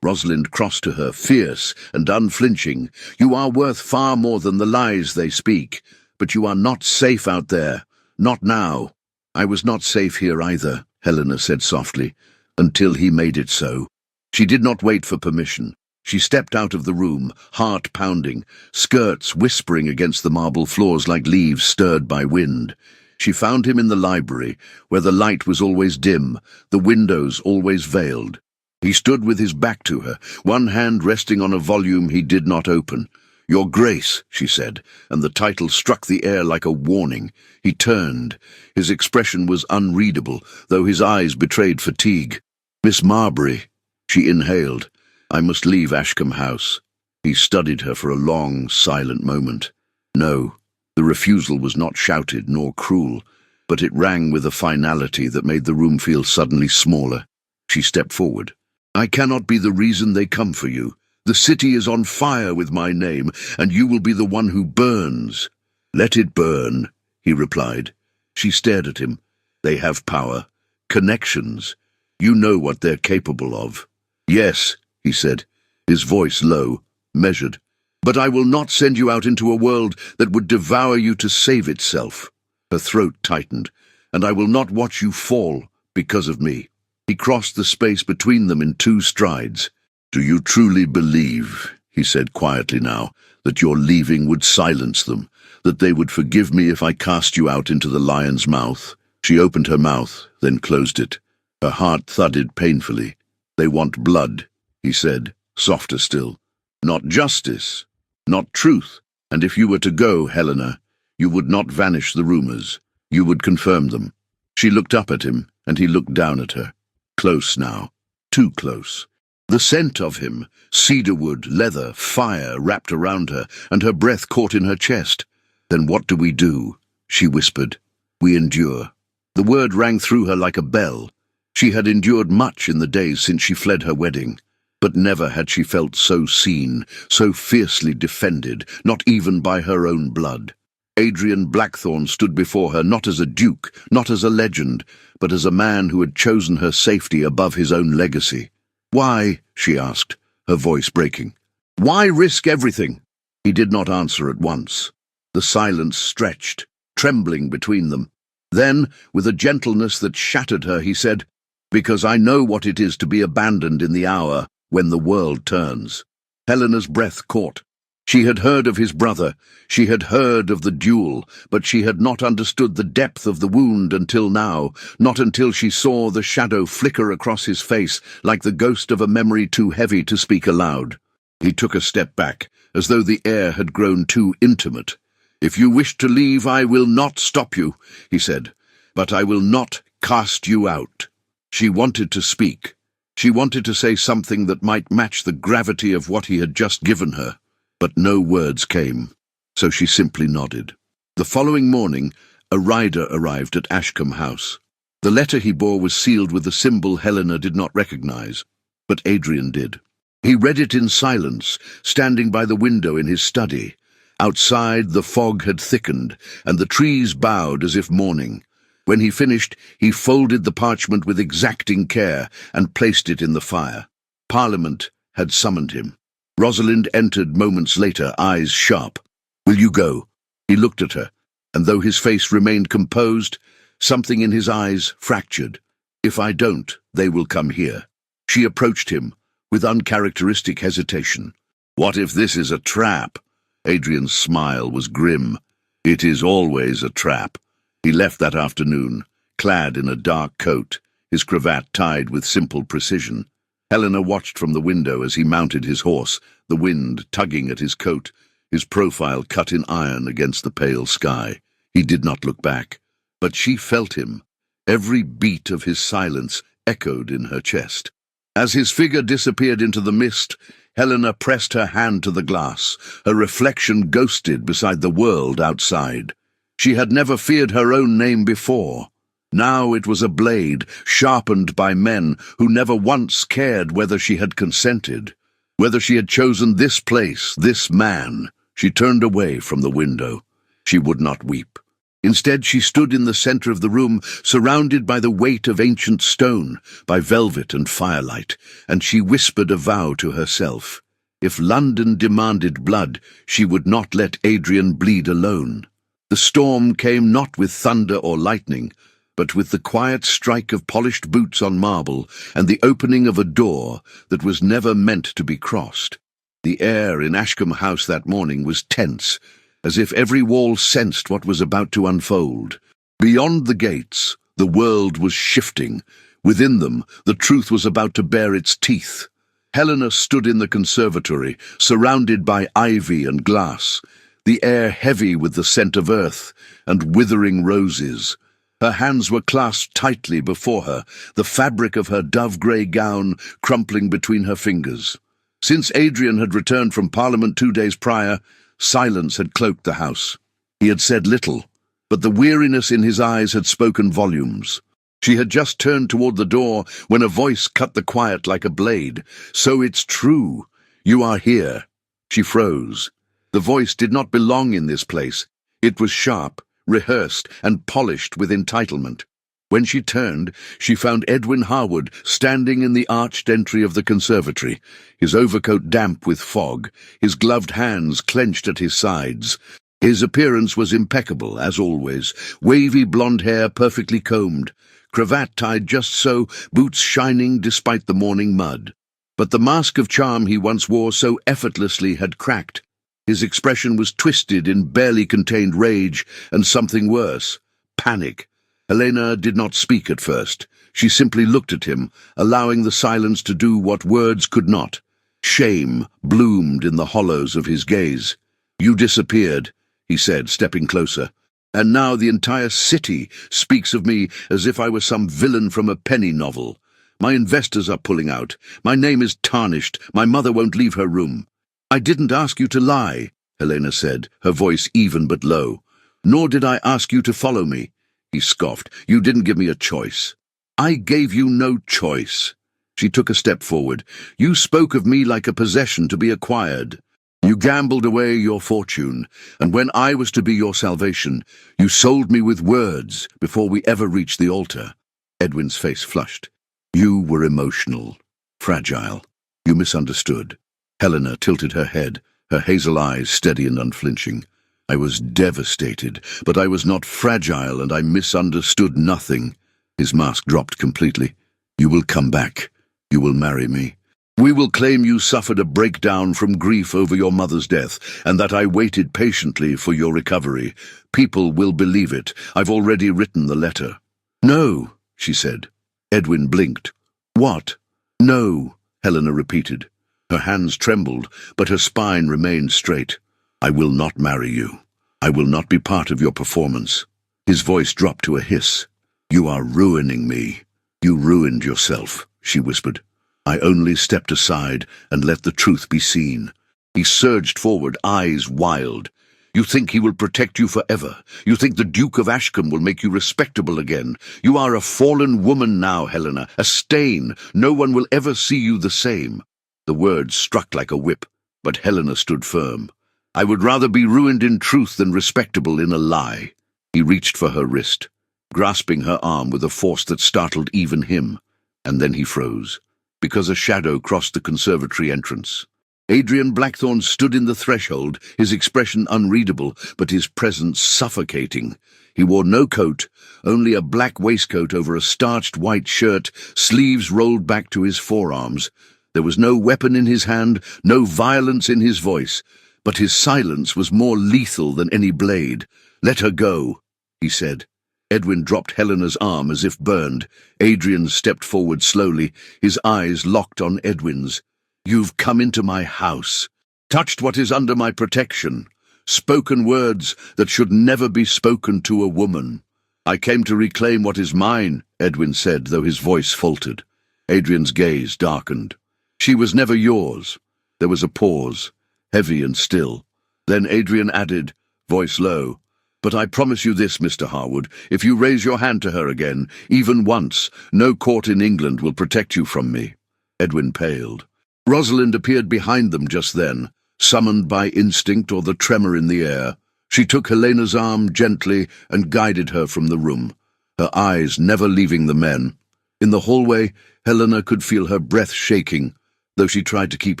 Rosalind crossed to her, fierce and unflinching. "You are worth far more than the lies they speak, but you are not safe out there. Not now." "I was not safe here either," Helena said softly, "until he made it so." She did not wait for permission. She stepped out of the room, heart pounding, skirts whispering against the marble floors like leaves stirred by wind. She found him in the library, where the light was always dim, the windows always veiled. He stood with his back to her, one hand resting on a volume he did not open. "Your Grace," she said, and the title struck the air like a warning. He turned. His expression was unreadable, though his eyes betrayed fatigue. "Miss Marbury," she inhaled. "I must leave Ashcombe House." He studied her for a long, silent moment. No, the refusal was not shouted nor cruel, but it rang with a finality that made the room feel suddenly smaller. She stepped forward. "I cannot be the reason they come for you. The city is on fire with my name, and you will be the one who burns." "Let it burn," he replied. She stared at him. "They have power, connections. You know what they're capable of." Yes, he said, his voice low, measured. But I will not send you out into a world that would devour you to save itself. Her throat tightened. And I will not watch you fall because of me. He crossed the space between them in 2 strides. Do you truly believe, he said quietly now, that your leaving would silence them, that they would forgive me if I cast you out into the lion's mouth? She opened her mouth, then closed it. Her heart thudded painfully. They want blood, he said, softer still. Not justice, not truth. And if you were to go, Helena, you would not vanish the rumors. You would confirm them. She looked up at him, and he looked down at her. Close now, too close. The scent of him, cedarwood, leather, fire, wrapped around her, and her breath caught in her chest. Then what do we do? She whispered. We endure. The word rang through her like a bell. She had endured much in the days since she fled her wedding, but never had she felt so seen, so fiercely defended, not even by her own blood. Adrian Blackthorne stood before her not as a duke, not as a legend, but as a man who had chosen her safety above his own legacy. Why? She asked, her voice breaking. Why risk everything? He did not answer at once. The silence stretched, trembling between them. Then, with a gentleness that shattered her, he said, Because I know what it is to be abandoned in the hour when the world turns. Helena's breath caught. She had heard of his brother, she had heard of the duel, but she had not understood the depth of the wound until now, not until she saw the shadow flicker across his face like the ghost of a memory too heavy to speak aloud. He took a step back, as though the air had grown too intimate. If you wish to leave, I will not stop you, he said, but I will not cast you out. She wanted to speak. She wanted to say something that might match the gravity of what he had just given her. But no words came, so she simply nodded. The following morning, a rider arrived at Ashcombe House. The letter he bore was sealed with a symbol Helena did not recognize, but Adrian did. He read it in silence, standing by the window in his study. Outside, the fog had thickened, and the trees bowed as if mourning. When he finished, he folded the parchment with exacting care and placed it in the fire. Parliament had summoned him. Rosalind entered moments later, eyes sharp. Will you go? He looked at her, and though his face remained composed, something in his eyes fractured. If I don't, they will come here. She approached him, with uncharacteristic hesitation. What if this is a trap? Adrian's smile was grim. It is always a trap. He left that afternoon, clad in a dark coat, his cravat tied with simple precision. Helena watched from the window as he mounted his horse, the wind tugging at his coat, his profile cut in iron against the pale sky. He did not look back, but she felt him. Every beat of his silence echoed in her chest. As his figure disappeared into the mist, Helena pressed her hand to the glass, her reflection ghosted beside the world outside. She had never feared her own name before. Now it was a blade, sharpened by men who never once cared whether she had consented, whether she had chosen this place, this man. She turned away from the window. She would not weep. Instead, she stood in the center of the room, surrounded by the weight of ancient stone, by velvet and firelight, and she whispered a vow to herself. If London demanded blood, she would not let Adrian bleed alone. The storm came not with thunder or lightning, but with the quiet strike of polished boots on marble and the opening of a door that was never meant to be crossed. The air in Ashcombe House that morning was tense, as if every wall sensed what was about to unfold. Beyond the gates, the world was shifting. Within them, the truth was about to bare its teeth. Helena stood in the conservatory, surrounded by ivy and glass, the air heavy with the scent of earth and withering roses. Her hands were clasped tightly before her, the fabric of her dove-grey gown crumpling between her fingers. Since Adrian had returned from Parliament 2 days prior, silence had cloaked the house. He had said little, but the weariness in his eyes had spoken volumes. She had just turned toward the door when a voice cut the quiet like a blade. "So it's true. You are here." She froze. The voice did not belong in this place. It was sharp, rehearsed, and polished with entitlement. When she turned, she found Edwin Harwood standing in the arched entry of the conservatory, his overcoat damp with fog, his gloved hands clenched at his sides. His appearance was impeccable, as always, wavy blonde hair perfectly combed, cravat tied just so, boots shining despite the morning mud. But the mask of charm he once wore so effortlessly had cracked. His expression was twisted in barely contained rage and something worse, panic. Helena did not speak at first. She simply looked at him, allowing the silence to do what words could not. Shame bloomed in the hollows of his gaze. "You disappeared," he said, stepping closer. "And now the entire city speaks of me as if I were some villain from a penny novel. My investors are pulling out. My name is tarnished. My mother won't leave her room." "I didn't ask you to lie," Helena said, her voice even but low. "Nor did I ask you to follow me." He scoffed. "You didn't give me a choice." "I gave you no choice." She took a step forward. "You spoke of me like a possession to be acquired. You gambled away your fortune, and when I was to be your salvation, you sold me with words before we ever reached the altar." Edwin's face flushed. "You were emotional, fragile. You misunderstood." Helena tilted her head, her hazel eyes steady and unflinching. "I was devastated, but I was not fragile, and I misunderstood nothing." His mask dropped completely. "You will come back. You will marry me. We will claim you suffered a breakdown from grief over your mother's death, and that I waited patiently for your recovery. People will believe it. I've already written the letter." "No," she said. Edwin blinked. "What?" "No," Helena repeated. Her hands trembled, but her spine remained straight. "I will not marry you. I will not be part of your performance." His voice dropped to a hiss. "You are ruining me. You ruined yourself," she whispered. "I only stepped aside and let the truth be seen." He surged forward, eyes wild. "You think he will protect you forever? You think the Duke of Ashcombe will make you respectable again? You are a fallen woman now, Helena, a stain. No one will ever see you the same." The words struck like a whip, but Helena stood firm. "I would rather be ruined in truth than respectable in a lie." He reached for her wrist, grasping her arm with a force that startled even him, and then he froze, because a shadow crossed the conservatory entrance. Adrian Blackthorne stood in the threshold, his expression unreadable, but his presence suffocating. He wore no coat, only a black waistcoat over a starched white shirt, sleeves rolled back to his forearms. There was no weapon in his hand, no violence in his voice, but his silence was more lethal than any blade. "Let her go," he said. Edwin dropped Helena's arm as if burned. Adrian stepped forward slowly, his eyes locked on Edwin's. "You've come into my house, touched what is under my protection, spoken words that should never be spoken to a woman." "I came to reclaim what is mine," Edwin said, though his voice faltered. Adrian's gaze darkened. "She was never yours." There was a pause, heavy and still. Then Adrian added, voice low, "But I promise you this, Mr. Harwood, if you raise your hand to her again, even once, no court in England will protect you from me." Edwin paled. Rosalind appeared behind them just then, summoned by instinct or the tremor in the air. She took Helena's arm gently and guided her from the room, her eyes never leaving the men. In the hallway, Helena could feel her breath shaking, though she tried to keep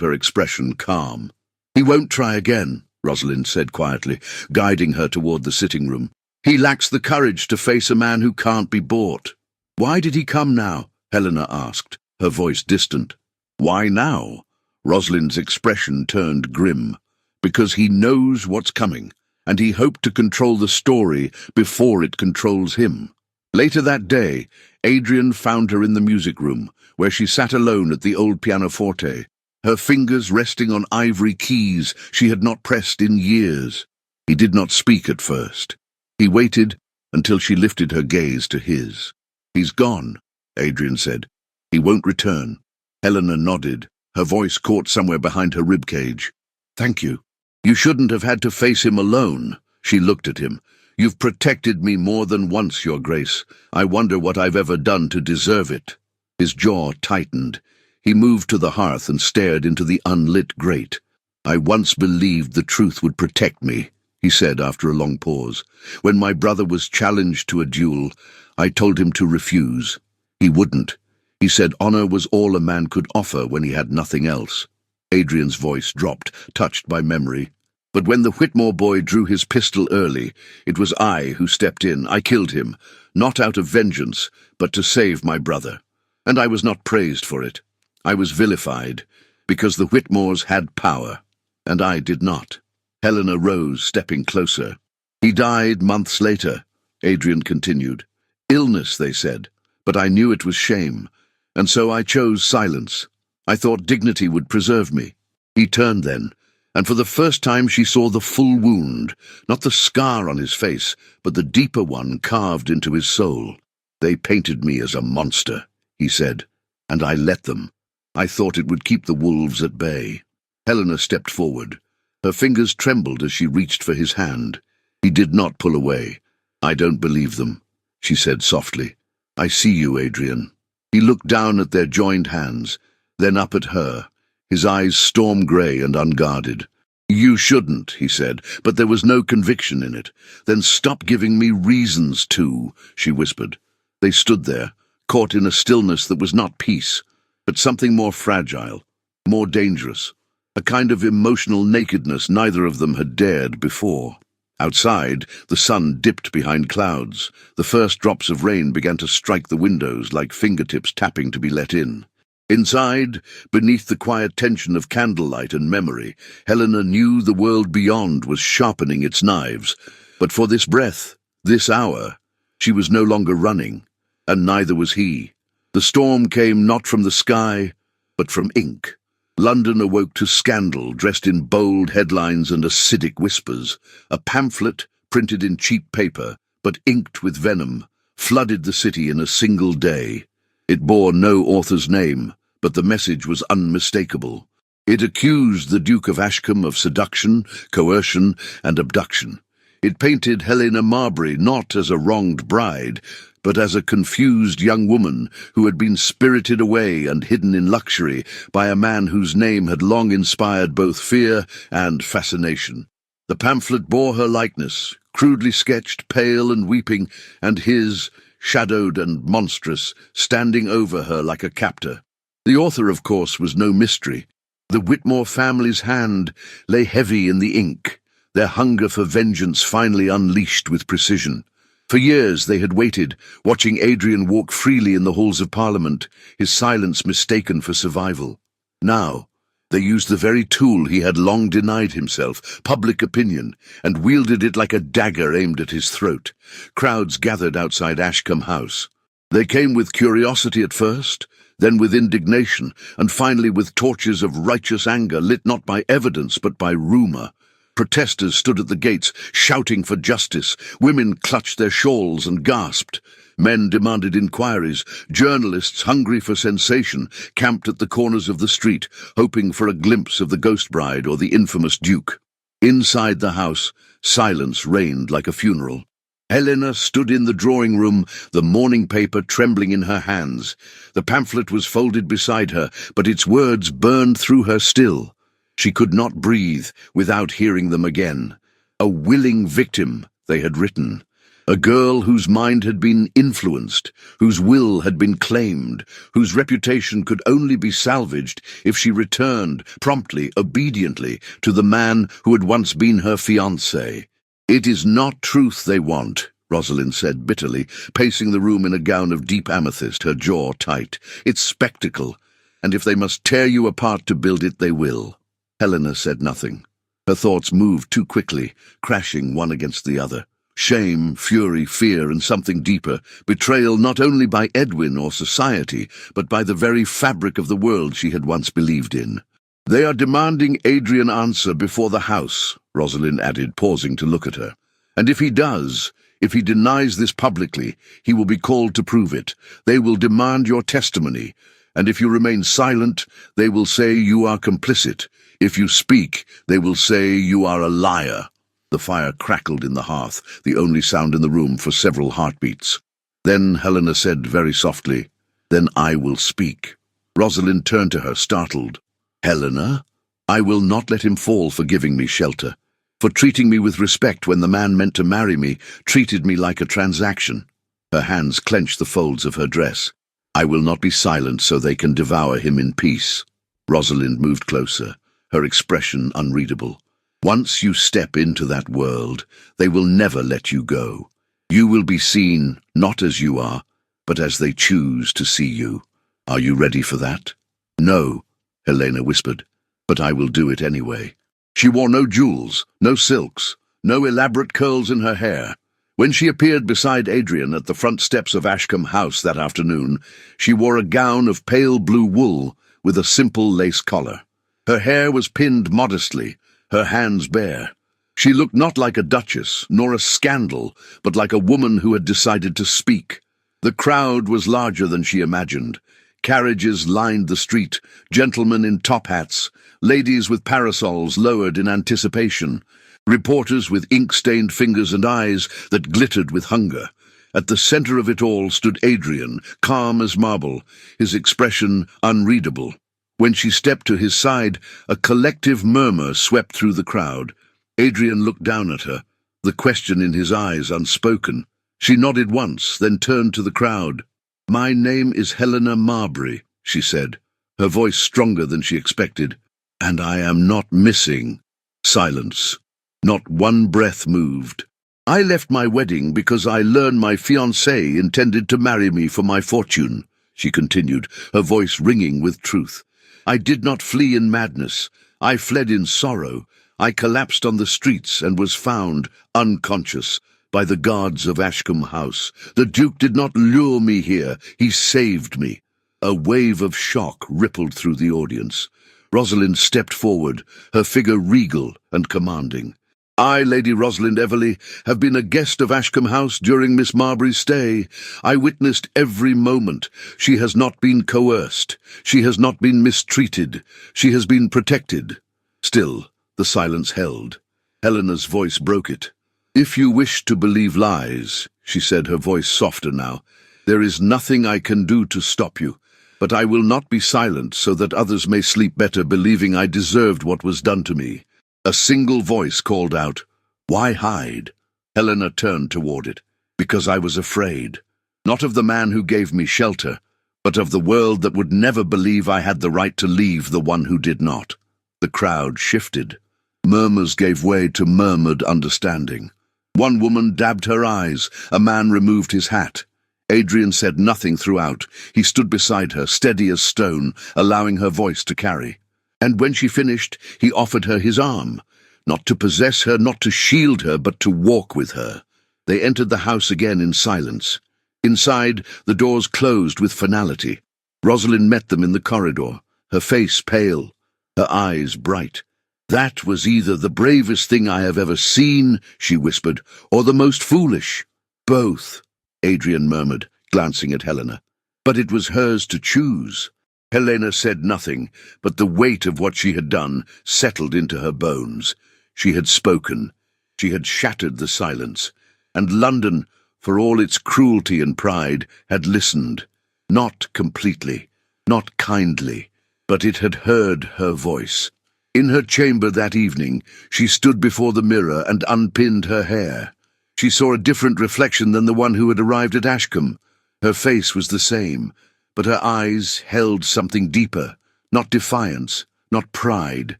her expression calm. "He won't try again," Rosalind said quietly, guiding her toward the sitting room. "He lacks the courage to face a man who can't be bought." "Why did he come now?" Helena asked, her voice distant. "Why now?" Rosalind's expression turned grim. "Because he knows what's coming, and he hoped to control the story before it controls him." Later that day, Adrian found her in the music room, where she sat alone at the old pianoforte, her fingers resting on ivory keys she had not pressed in years. He did not speak at first. He waited until she lifted her gaze to his. "He's gone," Adrian said. "He won't return." Helena nodded, her voice caught somewhere behind her ribcage. "Thank you. You shouldn't have had to face him alone." She looked at him. "You've protected me more than once, Your Grace. I wonder what I've ever done to deserve it." His jaw tightened. He moved to the hearth and stared into the unlit grate. "I once believed the truth would protect me," he said after a long pause. "When my brother was challenged to a duel, I told him to refuse. He wouldn't. He said honor was all a man could offer when he had nothing else. Adrian's voice dropped, touched by memory. But when the Whitmore boy drew his pistol early, it was I who stepped in. I killed him, not out of vengeance, but to save my brother. And I was not praised for it. I was vilified, because the Whitmores had power, and I did not. Helena rose, stepping closer. He died months later, Adrian continued. Illness, they said, but I knew it was shame, and so I chose silence. I thought dignity would preserve me. He turned then, and for the first time she saw the full wound, not the scar on his face, but the deeper one carved into his soul. They painted me as a monster, he said, and I let them. I thought it would keep the wolves at bay. Helena stepped forward. Her fingers trembled as she reached for his hand. He did not pull away. I don't believe them, she said softly. I see you, Adrian. He looked down at their joined hands, then up at her, his eyes storm-grey and unguarded. You shouldn't, he said, but there was no conviction in it. Then stop giving me reasons to, she whispered. They stood there, caught in a stillness that was not peace, but something more fragile, more dangerous, a kind of emotional nakedness neither of them had dared before. Outside, the sun dipped behind clouds. The first drops of rain began to strike the windows like fingertips tapping to be let in. Inside, beneath the quiet tension of candlelight and memory, Helena knew the world beyond was sharpening its knives. But for this breath, this hour, she was no longer running, and neither was he. The storm came not from the sky, but from ink. London awoke to scandal, dressed in bold headlines and acidic whispers. A pamphlet, printed in cheap paper, but inked with venom, flooded the city in a single day. It bore no author's name, but the message was unmistakable. It accused the Duke of Ashcombe of seduction, coercion, and abduction. It painted Helena Marbury not as a wronged bride, but as a confused young woman who had been spirited away and hidden in luxury by a man whose name had long inspired both fear and fascination. The pamphlet bore her likeness, crudely sketched, pale and weeping, and his, shadowed and monstrous, standing over her like a captor. The author, of course, was no mystery. The Whitmore family's hand lay heavy in the ink, their hunger for vengeance finally unleashed with precision. For years they had waited, watching Adrian walk freely in the halls of Parliament, his silence mistaken for survival. Now, they used the very tool he had long denied himself, public opinion, and wielded it like a dagger aimed at his throat. Crowds gathered outside Ashcombe House. They came with curiosity at first, then with indignation, and finally with torches of righteous anger lit not by evidence but by rumour. Protesters stood at the gates, shouting for justice. Women clutched their shawls and gasped. Men demanded inquiries. Journalists, hungry for sensation, camped at the corners of the street, hoping for a glimpse of the ghost bride or the infamous Duke. Inside the house, silence reigned like a funeral. Helena stood in the drawing room, the morning paper trembling in her hands. The pamphlet was folded beside her, but its words burned through her still. She could not breathe without hearing them again. A willing victim, they had written. A girl whose mind had been influenced, whose will had been claimed, whose reputation could only be salvaged if she returned, promptly, obediently, to the man who had once been her fiancé. It is not truth they want, Rosalind said bitterly, pacing the room in a gown of deep amethyst, her jaw tight. It's spectacle, and if they must tear you apart to build it, they will. Helena said nothing. Her thoughts moved too quickly, crashing one against the other. Shame, fury, fear, and something deeper. Betrayal not only by Edwin or society, but by the very fabric of the world she had once believed in. They are demanding Adrian answer before the House, Rosalind added, pausing to look at her. And if he does, if he denies this publicly, he will be called to prove it. They will demand your testimony, and if you remain silent, they will say you are complicit. If you speak, they will say you are a liar. The fire crackled in the hearth, the only sound in the room for several heartbeats. Then Helena said very softly, "Then I will speak." Rosalind turned to her, startled. "Helena, I will not let him fall for giving me shelter, for treating me with respect when the man meant to marry me treated me like a transaction." Her hands clenched the folds of her dress. "I will not be silent so they can devour him in peace." Rosalind moved closer, her expression unreadable. "Once you step into that world, they will never let you go. You will be seen, not as you are, but as they choose to see you. Are you ready for that?" "No," Helena whispered, "but I will do it anyway." She wore no jewels, no silks, no elaborate curls in her hair. When she appeared beside Adrian at the front steps of Ashcombe House that afternoon, she wore a gown of pale blue wool with a simple lace collar. Her hair was pinned modestly, her hands bare. She looked not like a duchess, nor a scandal, but like a woman who had decided to speak. The crowd was larger than she imagined. Carriages lined the street, gentlemen in top hats, ladies with parasols lowered in anticipation, reporters with ink-stained fingers and eyes that glittered with hunger. At the center of it all stood Adrian, calm as marble, his expression unreadable. When she stepped to his side, a collective murmur swept through the crowd. Adrian looked down at her, the question in his eyes unspoken. She nodded once, then turned to the crowd. "My name is Helena Marbury," she said, her voice stronger than she expected. "And I am not missing." Silence. Not one breath moved. "I left my wedding because I learned my fiancé intended to marry me for my fortune," she continued, her voice ringing with truth. "I did not flee in madness. I fled in sorrow. I collapsed on the streets and was found, unconscious, by the guards of Ashcombe House. The Duke did not lure me here. He saved me." A wave of shock rippled through the audience. Rosalind stepped forward, her figure regal and commanding. "I, Lady Rosalind Everley, have been a guest of Ashcombe House during Miss Marbury's stay. I witnessed every moment. She has not been coerced. She has not been mistreated. She has been protected." Still, the silence held. Helena's voice broke it. "If you wish to believe lies," she said, her voice softer now, "there is nothing I can do to stop you. But I will not be silent so that others may sleep better believing I deserved what was done to me." A single voice called out, "Why hide?" Helena turned toward it. "Because I was afraid. Not of the man who gave me shelter, but of the world that would never believe I had the right to leave the one who did not." The crowd shifted. Murmurs gave way to murmured understanding. One woman dabbed her eyes. A man removed his hat. Adrian said nothing throughout. He stood beside her, steady as stone, allowing her voice to carry. And when she finished, he offered her his arm, not to possess her, not to shield her, but to walk with her. They entered the house again in silence. Inside, the doors closed with finality. Rosalind met them in the corridor, her face pale, her eyes bright. "That was either the bravest thing I have ever seen," she whispered, "or the most foolish." "Both," Adrian murmured, glancing at Helena. "But it was hers to choose." Helena said nothing, but the weight of what she had done settled into her bones. She had spoken. She had shattered the silence. And London, for all its cruelty and pride, had listened. Not completely, not kindly, but it had heard her voice. In her chamber that evening, she stood before the mirror and unpinned her hair. She saw a different reflection than the one who had arrived at Ashcombe. Her face was the same, but her eyes held something deeper, not defiance, not pride,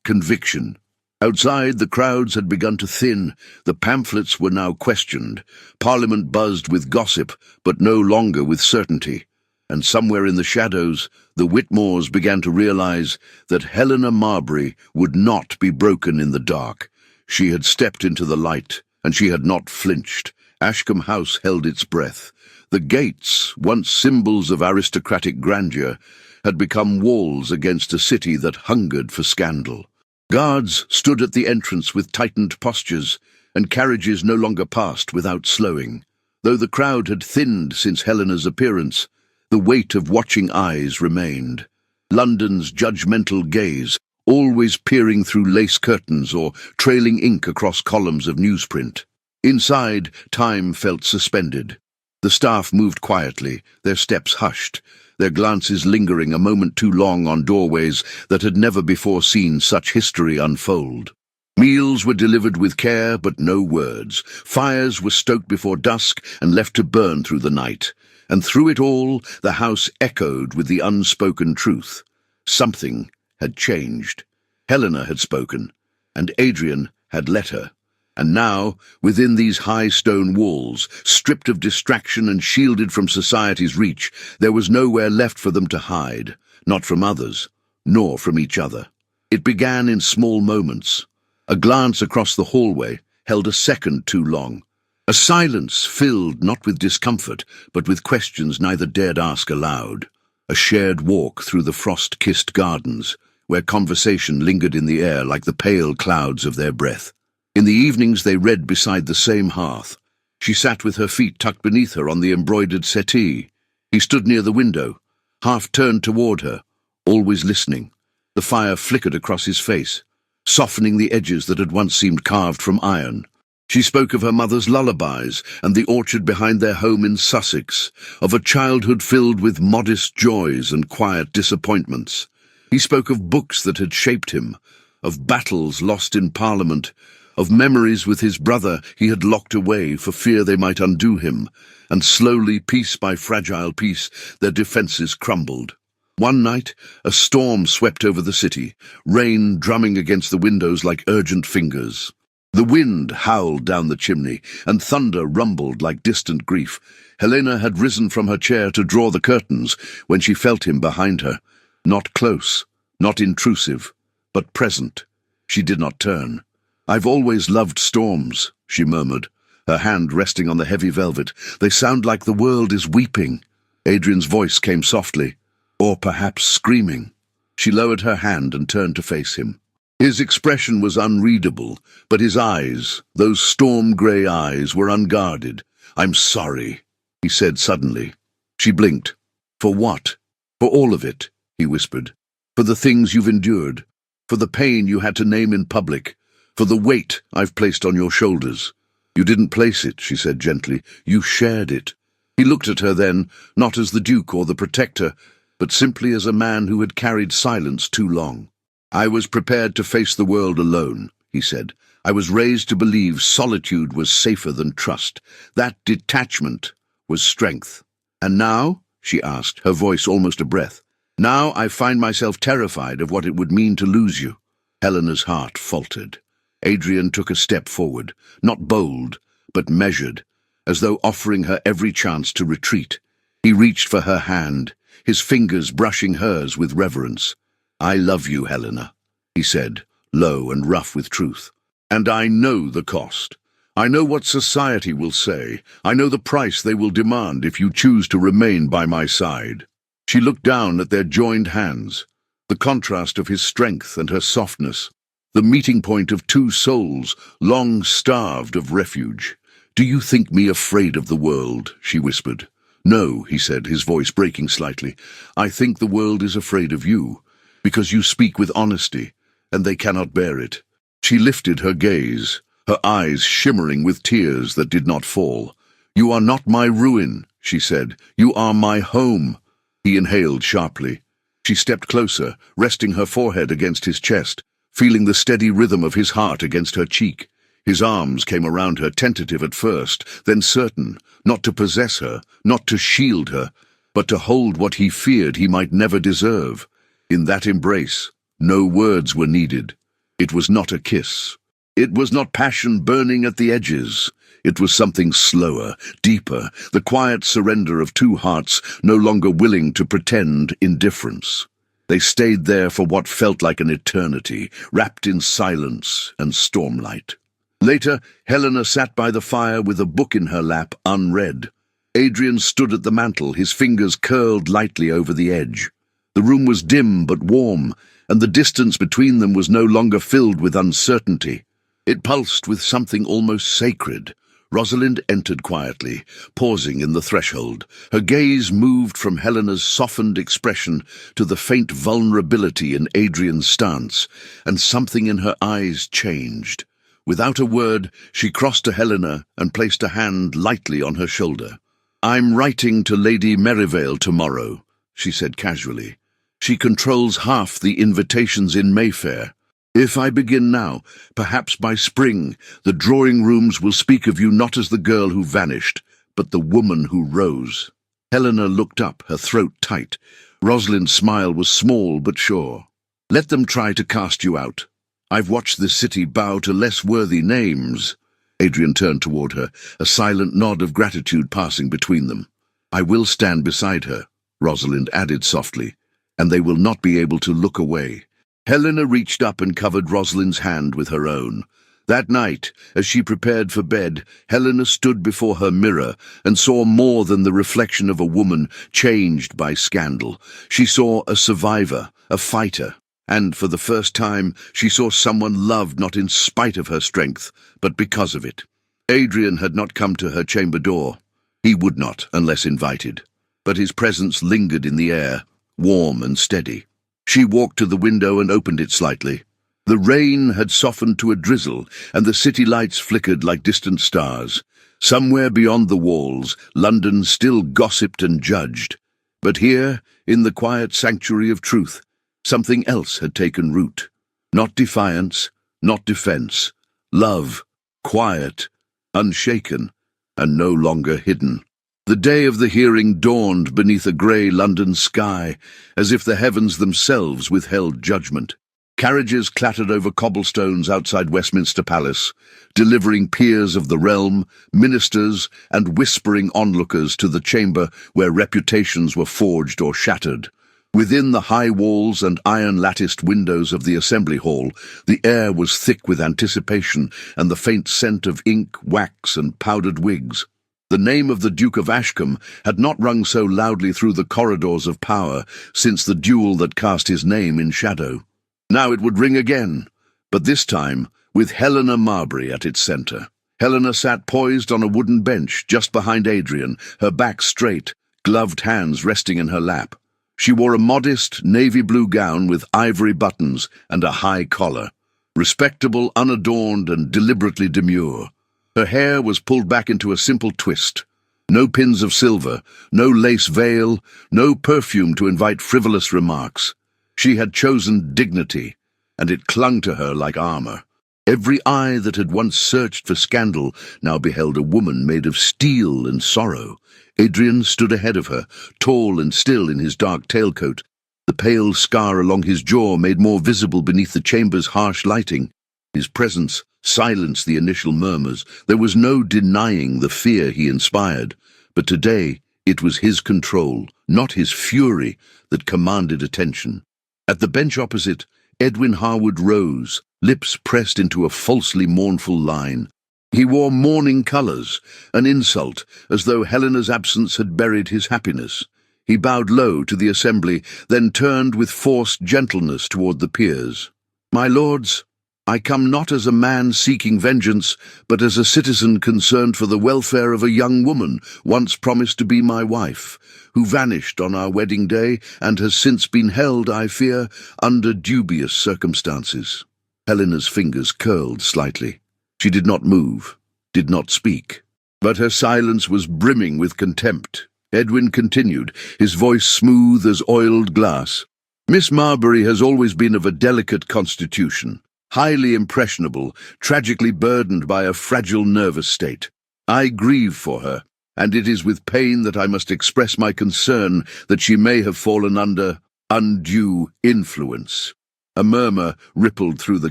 conviction. Outside, the crowds had begun to thin. The pamphlets were now questioned. Parliament buzzed with gossip, but no longer with certainty. And somewhere in the shadows, the Whitmores began to realize that Helena Marbury would not be broken in the dark. She had stepped into the light, and she had not flinched. Ashcombe House held its breath. The gates, once symbols of aristocratic grandeur, had become walls against a city that hungered for scandal. Guards stood at the entrance with tightened postures, and carriages no longer passed without slowing. Though the crowd had thinned since Helena's appearance, the weight of watching eyes remained. London's judgmental gaze, always peering through lace curtains or trailing ink across columns of newsprint. Inside, time felt suspended. The staff moved quietly, their steps hushed, their glances lingering a moment too long on doorways that had never before seen such history unfold. Meals were delivered with care, but no words. Fires were stoked before dusk and left to burn through the night. And through it all, the house echoed with the unspoken truth. Something had changed. Helena had spoken, and Adrian had let her. And now, within these high stone walls, stripped of distraction and shielded from society's reach, there was nowhere left for them to hide, not from others, nor from each other. It began in small moments. A glance across the hallway held a second too long. A silence filled not with discomfort, but with questions neither dared ask aloud. A shared walk through the frost-kissed gardens, where conversation lingered in the air like the pale clouds of their breath. In the evenings they read beside the same hearth. She sat with her feet tucked beneath her on the embroidered settee. He stood near the window, half turned toward her, always listening. The fire flickered across his face, softening the edges that had once seemed carved from iron. She spoke of her mother's lullabies and the orchard behind their home in Sussex, of a childhood filled with modest joys and quiet disappointments. He spoke of books that had shaped him, of battles lost in Parliament, of memories with his brother he had locked away for fear they might undo him, and slowly, piece by fragile piece, their defences crumbled. One night, a storm swept over the city, rain drumming against the windows like urgent fingers. The wind howled down the chimney, and thunder rumbled like distant grief. Helena had risen from her chair to draw the curtains when she felt him behind her. Not close, not intrusive, but present. She did not turn. "I've always loved storms," she murmured, her hand resting on the heavy velvet. "They sound like the world is weeping." Adrian's voice came softly, or perhaps screaming. She lowered her hand and turned to face him. His expression was unreadable, but his eyes, those storm-grey eyes, were unguarded. "I'm sorry," he said suddenly. She blinked. "For what?" "For all of it," he whispered. "For the things you've endured, for the pain you had to name in public, for the weight I've placed on your shoulders." "You didn't place it," she said gently. "You shared it." He looked at her then, not as the Duke or the Protector, but simply as a man who had carried silence too long. "I was prepared to face the world alone," he said. "I was raised to believe solitude was safer than trust. That detachment was strength." "And now?" she asked, her voice almost a breath. "Now I find myself terrified of what it would mean to lose you." Helena's heart faltered. Adrian took a step forward, not bold, but measured, as though offering her every chance to retreat. He reached for her hand, his fingers brushing hers with reverence. "I love you, Helena," he said, low and rough with truth. "And I know the cost. I know what society will say. I know the price they will demand if you choose to remain by my side." She looked down at their joined hands, the contrast of his strength and her softness, the meeting point of two souls long starved of refuge. "Do you think me afraid of the world?" she whispered. "No," he said, his voice breaking slightly. "I think the world is afraid of you, because you speak with honesty, and they cannot bear it." She lifted her gaze, her eyes shimmering with tears that did not fall. "You are not my ruin," she said. "You are my home." He inhaled sharply. She stepped closer, resting her forehead against his chest, feeling the steady rhythm of his heart against her cheek. His arms came around her, tentative at first, then certain, not to possess her, not to shield her, but to hold what he feared he might never deserve. In that embrace, no words were needed. It was not a kiss. It was not passion burning at the edges. It was something slower, deeper, the quiet surrender of two hearts no longer willing to pretend indifference. They stayed there for what felt like an eternity, wrapped in silence and stormlight. Later, Helena sat by the fire with a book in her lap, unread. Adrian stood at the mantel, his fingers curled lightly over the edge. The room was dim but warm, and the distance between them was no longer filled with uncertainty. It pulsed with something almost sacred. Rosalind entered quietly, pausing in the threshold. Her gaze moved from Helena's softened expression to the faint vulnerability in Adrian's stance, and something in her eyes changed. Without a word, she crossed to Helena and placed a hand lightly on her shoulder. "I'm writing to Lady Merivale tomorrow," she said casually. "She controls half the invitations in Mayfair. If I begin now, perhaps by spring, the drawing rooms will speak of you not as the girl who vanished, but the woman who rose." Helena looked up, her throat tight. Rosalind's smile was small but sure. "Let them try to cast you out. I've watched this city bow to less worthy names." Adrian turned toward her, a silent nod of gratitude passing between them. "I will stand beside her," Rosalind added softly, "and they will not be able to look away." Helena reached up and covered Rosalind's hand with her own. That night, as she prepared for bed, Helena stood before her mirror and saw more than the reflection of a woman changed by scandal. She saw a survivor, a fighter, and for the first time she saw someone loved not in spite of her strength, but because of it. Adrian had not come to her chamber door. He would not, unless invited. But his presence lingered in the air, warm and steady. She walked to the window and opened it slightly. The rain had softened to a drizzle, and the city lights flickered like distant stars. Somewhere beyond the walls, London still gossiped and judged. But here, in the quiet sanctuary of truth, something else had taken root. Not defiance, not defense. Love, quiet, unshaken, and no longer hidden. The day of the hearing dawned beneath a grey London sky, as if the heavens themselves withheld judgment. Carriages clattered over cobblestones outside Westminster Palace, delivering peers of the realm, ministers, and whispering onlookers to the chamber where reputations were forged or shattered. Within the high walls and iron-latticed windows of the Assembly Hall, the air was thick with anticipation and the faint scent of ink, wax, and powdered wigs. The name of the Duke of Ashcombe had not rung so loudly through the corridors of power since the duel that cast his name in shadow. Now it would ring again, but this time with Helena Marbury at its centre. Helena sat poised on a wooden bench just behind Adrian, her back straight, gloved hands resting in her lap. She wore a modest navy blue gown with ivory buttons and a high collar, respectable, unadorned, and deliberately demure. Her hair was pulled back into a simple twist. No pins of silver, no lace veil, no perfume to invite frivolous remarks. She had chosen dignity, and it clung to her like armor. Every eye that had once searched for scandal now beheld a woman made of steel and sorrow. Adrian stood ahead of her, tall and still in his dark tailcoat, the pale scar along his jaw made more visible beneath the chamber's harsh lighting. His presence silenced the initial murmurs. There was no denying the fear he inspired, but today it was his control, not his fury, that commanded attention. At the bench opposite, Edwin Harwood rose, lips pressed into a falsely mournful line. He wore mourning colours, an insult, as though Helena's absence had buried his happiness. He bowed low to the assembly, then turned with forced gentleness toward the peers. "My lords, I come not as a man seeking vengeance, but as a citizen concerned for the welfare of a young woman once promised to be my wife, who vanished on our wedding day and has since been held, I fear, under dubious circumstances." Helena's fingers curled slightly. She did not move, did not speak, but her silence was brimming with contempt. Edwin continued, his voice smooth as oiled glass. "Miss Marbury has always been of a delicate constitution, highly impressionable, tragically burdened by a fragile nervous state. I grieve for her, and it is with pain that I must express my concern that she may have fallen under undue influence." A murmur rippled through the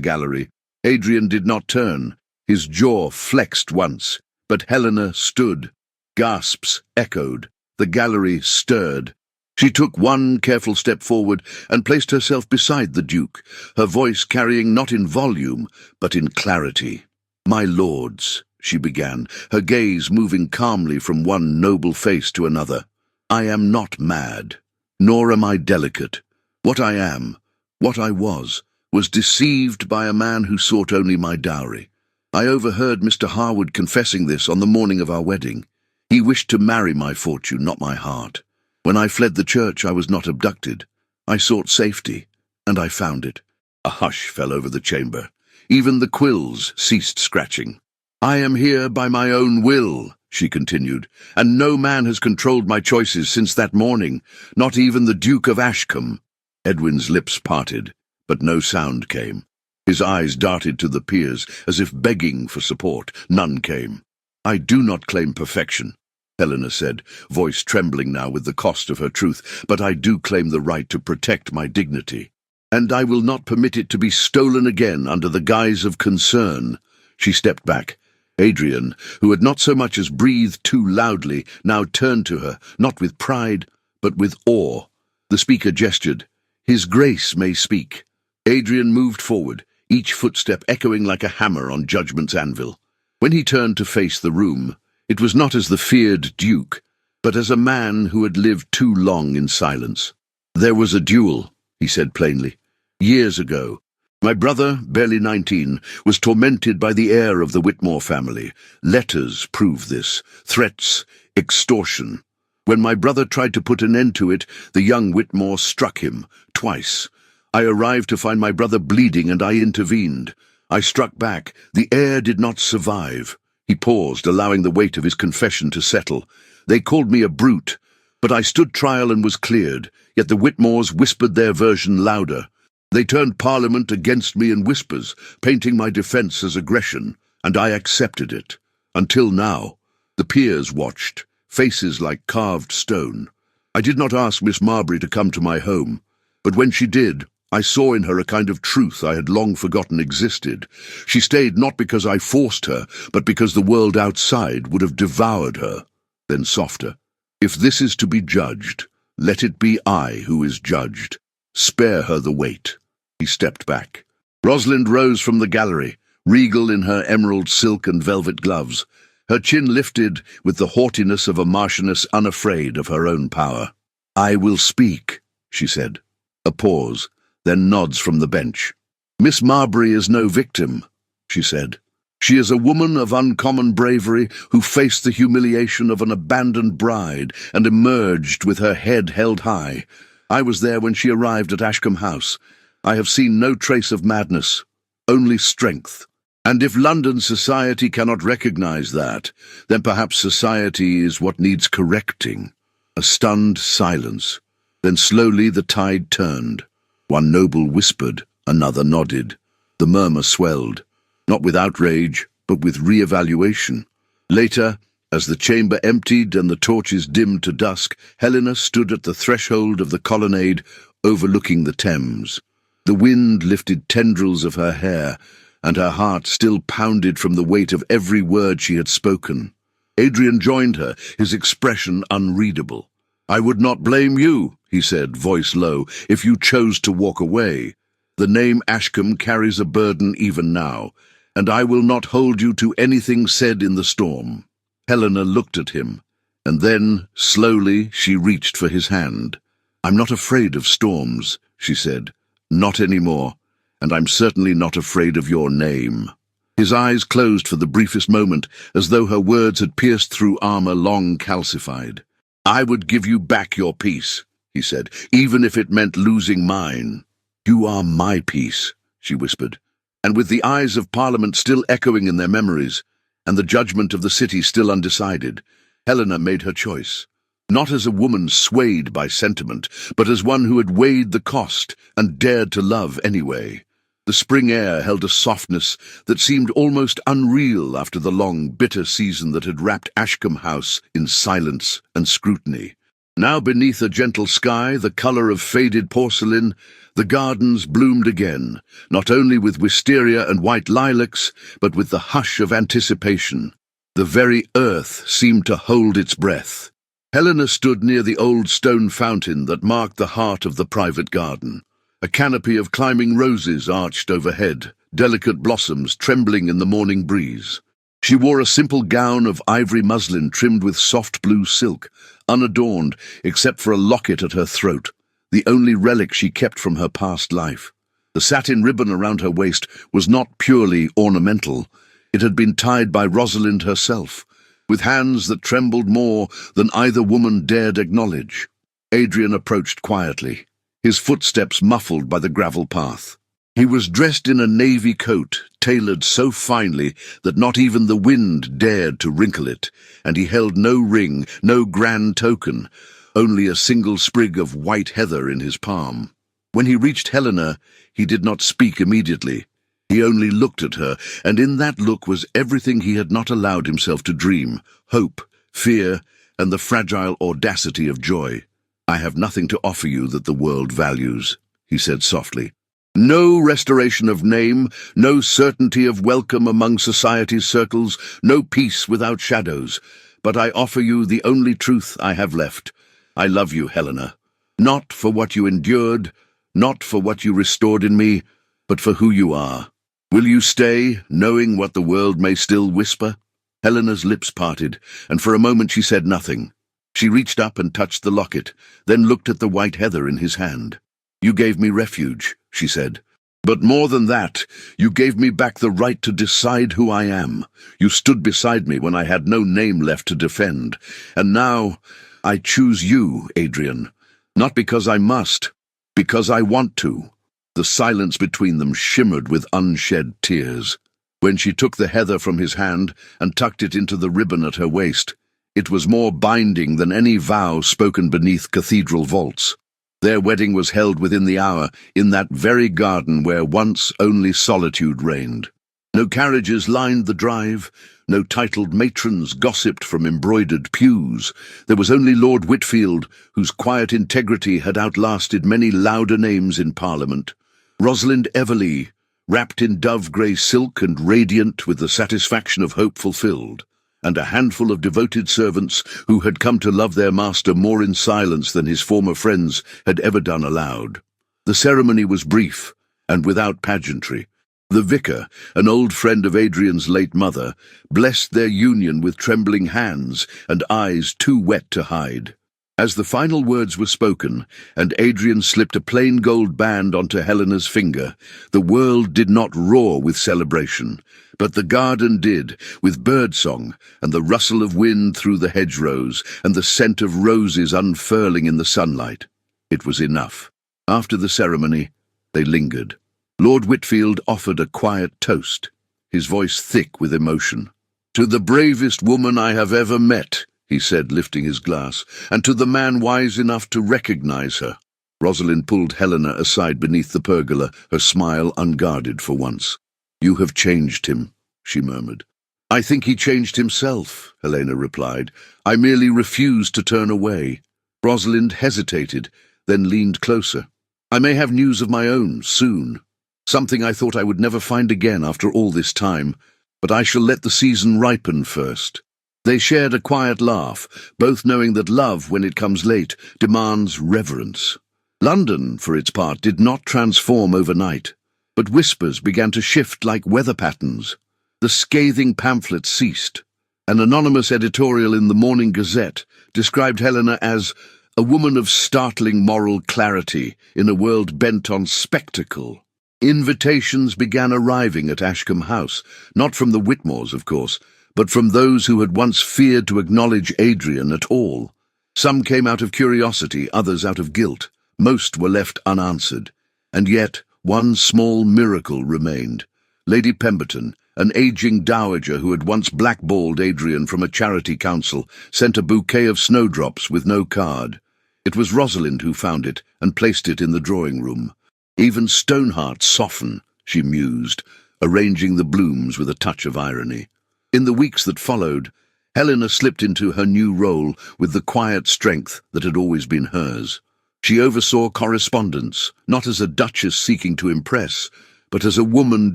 gallery. Adrian did not turn. His jaw flexed once, but Helena stood. Gasps echoed. The gallery stirred. She took one careful step forward and placed herself beside the Duke, her voice carrying not in volume, but in clarity. "My lords," she began, her gaze moving calmly from one noble face to another, "I am not mad, nor am I delicate. What I am, what I was deceived by a man who sought only my dowry. I overheard Mr. Harwood confessing this on the morning of our wedding. He wished to marry my fortune, not my heart. When I fled the church, I was not abducted. I sought safety, and I found it." A hush fell over the chamber. Even the quills ceased scratching. "I am here by my own will," she continued, "and no man has controlled my choices since that morning, not even the Duke of Ashcombe." Edwin's lips parted, but no sound came. His eyes darted to the peers, as if begging for support. None came. "I do not claim perfection," Helena said, voice trembling now with the cost of her truth, "but I do claim the right to protect my dignity. And I will not permit it to be stolen again under the guise of concern." She stepped back. Adrian, who had not so much as breathed too loudly, now turned to her, not with pride, but with awe. The speaker gestured. "His Grace may speak." Adrian moved forward, each footstep echoing like a hammer on judgment's anvil. When he turned to face the room, it was not as the feared Duke, but as a man who had lived too long in silence. "There was a duel," he said plainly. "Years ago. My brother, barely 19, was tormented by the heir of the Whitmore family. Letters prove this. Threats, extortion. When my brother tried to put an end to it, the young Whitmore struck him, twice. I arrived to find my brother bleeding and I intervened. I struck back. The heir did not survive." He paused, allowing the weight of his confession to settle. "They called me a brute, but I stood trial and was cleared, yet the Whitmores whispered their version louder. They turned Parliament against me in whispers, painting my defence as aggression, and I accepted it. Until now. The peers watched, faces like carved stone. I did not ask Miss Marbury to come to my home, but when she did, I saw in her a kind of truth I had long forgotten existed. She stayed not because I forced her, but because the world outside would have devoured her." Then softer. "If this is to be judged, let it be I who is judged. Spare her the weight." He stepped back. Rosalind rose from the gallery, regal in her emerald silk and velvet gloves, her chin lifted with the haughtiness of a marchioness unafraid of her own power. "I will speak," she said. A pause. Then nods from the bench. "Miss Marbury is no victim," she said. "She is a woman of uncommon bravery who faced the humiliation of an abandoned bride and emerged with her head held high. I was there when she arrived at Ashcombe House. I have seen no trace of madness, only strength. And if London society cannot recognize that, then perhaps society is what needs correcting." A stunned silence. Then slowly the tide turned. One noble whispered, another nodded. The murmur swelled, not with outrage, but with re-evaluation. Later, as the chamber emptied and the torches dimmed to dusk, Helena stood at the threshold of the colonnade, overlooking the Thames. The wind lifted tendrils of her hair, and her heart still pounded from the weight of every word she had spoken. Adrian joined her, his expression unreadable. "I would not blame you," he said, voice low, "if you chose to walk away. The name Ashcombe carries a burden even now, and I will not hold you to anything said in the storm." Helena looked at him, and then, slowly, she reached for his hand. "I'm not afraid of storms," she said. "Not anymore, and I'm certainly not afraid of your name." His eyes closed for the briefest moment, as though her words had pierced through armor long calcified. "I would give you back your peace," he said, "even if it meant losing mine." "You are my peace," she whispered, and with the eyes of Parliament still echoing in their memories, and the judgment of the city still undecided, Helena made her choice. Not as a woman swayed by sentiment, but as one who had weighed the cost and dared to love anyway. The spring air held a softness that seemed almost unreal after the long, bitter season that had wrapped Ashcombe House in silence and scrutiny. Now beneath a gentle sky, the colour of faded porcelain, the gardens bloomed again, not only with wisteria and white lilacs, but with the hush of anticipation. The very earth seemed to hold its breath. Helena stood near the old stone fountain that marked the heart of the private garden. A canopy of climbing roses arched overhead, delicate blossoms trembling in the morning breeze. She wore a simple gown of ivory muslin trimmed with soft blue silk, unadorned except for a locket at her throat, the only relic she kept from her past life. The satin ribbon around her waist was not purely ornamental. It had been tied by Rosalind herself, with hands that trembled more than either woman dared acknowledge. Adrian approached quietly, his footsteps muffled by the gravel path. He was dressed in a navy coat, tailored so finely that not even the wind dared to wrinkle it, and he held no ring, no grand token, only a single sprig of white heather in his palm. When he reached Helena, he did not speak immediately. He only looked at her, and in that look was everything he had not allowed himself to dream: hope, fear, and the fragile audacity of joy. "I have nothing to offer you that the world values," he said softly. "No restoration of name, no certainty of welcome among society's circles, no peace without shadows. But I offer you the only truth I have left. I love you, Helena. Not for what you endured, not for what you restored in me, but for who you are. Will you stay, knowing what the world may still whisper?" Helena's lips parted, and for a moment she said nothing. She reached up and touched the locket, then looked at the white heather in his hand. "You gave me refuge," she said. "But more than that, you gave me back the right to decide who I am. You stood beside me when I had no name left to defend. And now, I choose you, Adrian. Not because I must, because I want to." The silence between them shimmered with unshed tears. When she took the heather from his hand and tucked it into the ribbon at her waist, it was more binding than any vow spoken beneath cathedral vaults. Their wedding was held within the hour, in that very garden where once only solitude reigned. No carriages lined the drive, no titled matrons gossiped from embroidered pews. There was only Lord Whitfield, whose quiet integrity had outlasted many louder names in Parliament; Rosalind Everleigh, wrapped in dove-grey silk and radiant with the satisfaction of hope fulfilled; and a handful of devoted servants who had come to love their master more in silence than his former friends had ever done aloud. The ceremony was brief, and without pageantry. The vicar, an old friend of Adrian's late mother, blessed their union with trembling hands and eyes too wet to hide. As the final words were spoken, and Adrian slipped a plain gold band onto Helena's finger, the world did not roar with celebration, but the garden did, with birdsong and the rustle of wind through the hedgerows and the scent of roses unfurling in the sunlight. It was enough. After the ceremony, they lingered. Lord Whitfield offered a quiet toast, his voice thick with emotion. "To the bravest woman I have ever met," he said, lifting his glass, "and to the man wise enough to recognize her." Rosalind pulled Helena aside beneath the pergola, her smile unguarded for once. "You have changed him," she murmured. "I think he changed himself," Helena replied. "I merely refused to turn away." Rosalind hesitated, then leaned closer. "I may have news of my own, soon. Something I thought I would never find again after all this time, but I shall let the season ripen first." They shared a quiet laugh, both knowing that love, when it comes late, demands reverence. London, for its part, did not transform overnight, but whispers began to shift like weather patterns. The scathing pamphlets ceased. An anonymous editorial in the Morning Gazette described Helena as a woman of startling moral clarity in a world bent on spectacle. Invitations began arriving at Ashcombe House, not from the Whitmores, of course, but from those who had once feared to acknowledge Adrian at all. Some came out of curiosity, others out of guilt. Most were left unanswered. And yet, one small miracle remained. Lady Pemberton, an aging dowager who had once blackballed Adrian from a charity council, sent a bouquet of snowdrops with no card. It was Rosalind who found it and placed it in the drawing-room. "Even stone hearts soften," she mused, arranging the blooms with a touch of irony. In the weeks that followed, Helena slipped into her new role with the quiet strength that had always been hers. She oversaw correspondence, not as a duchess seeking to impress, but as a woman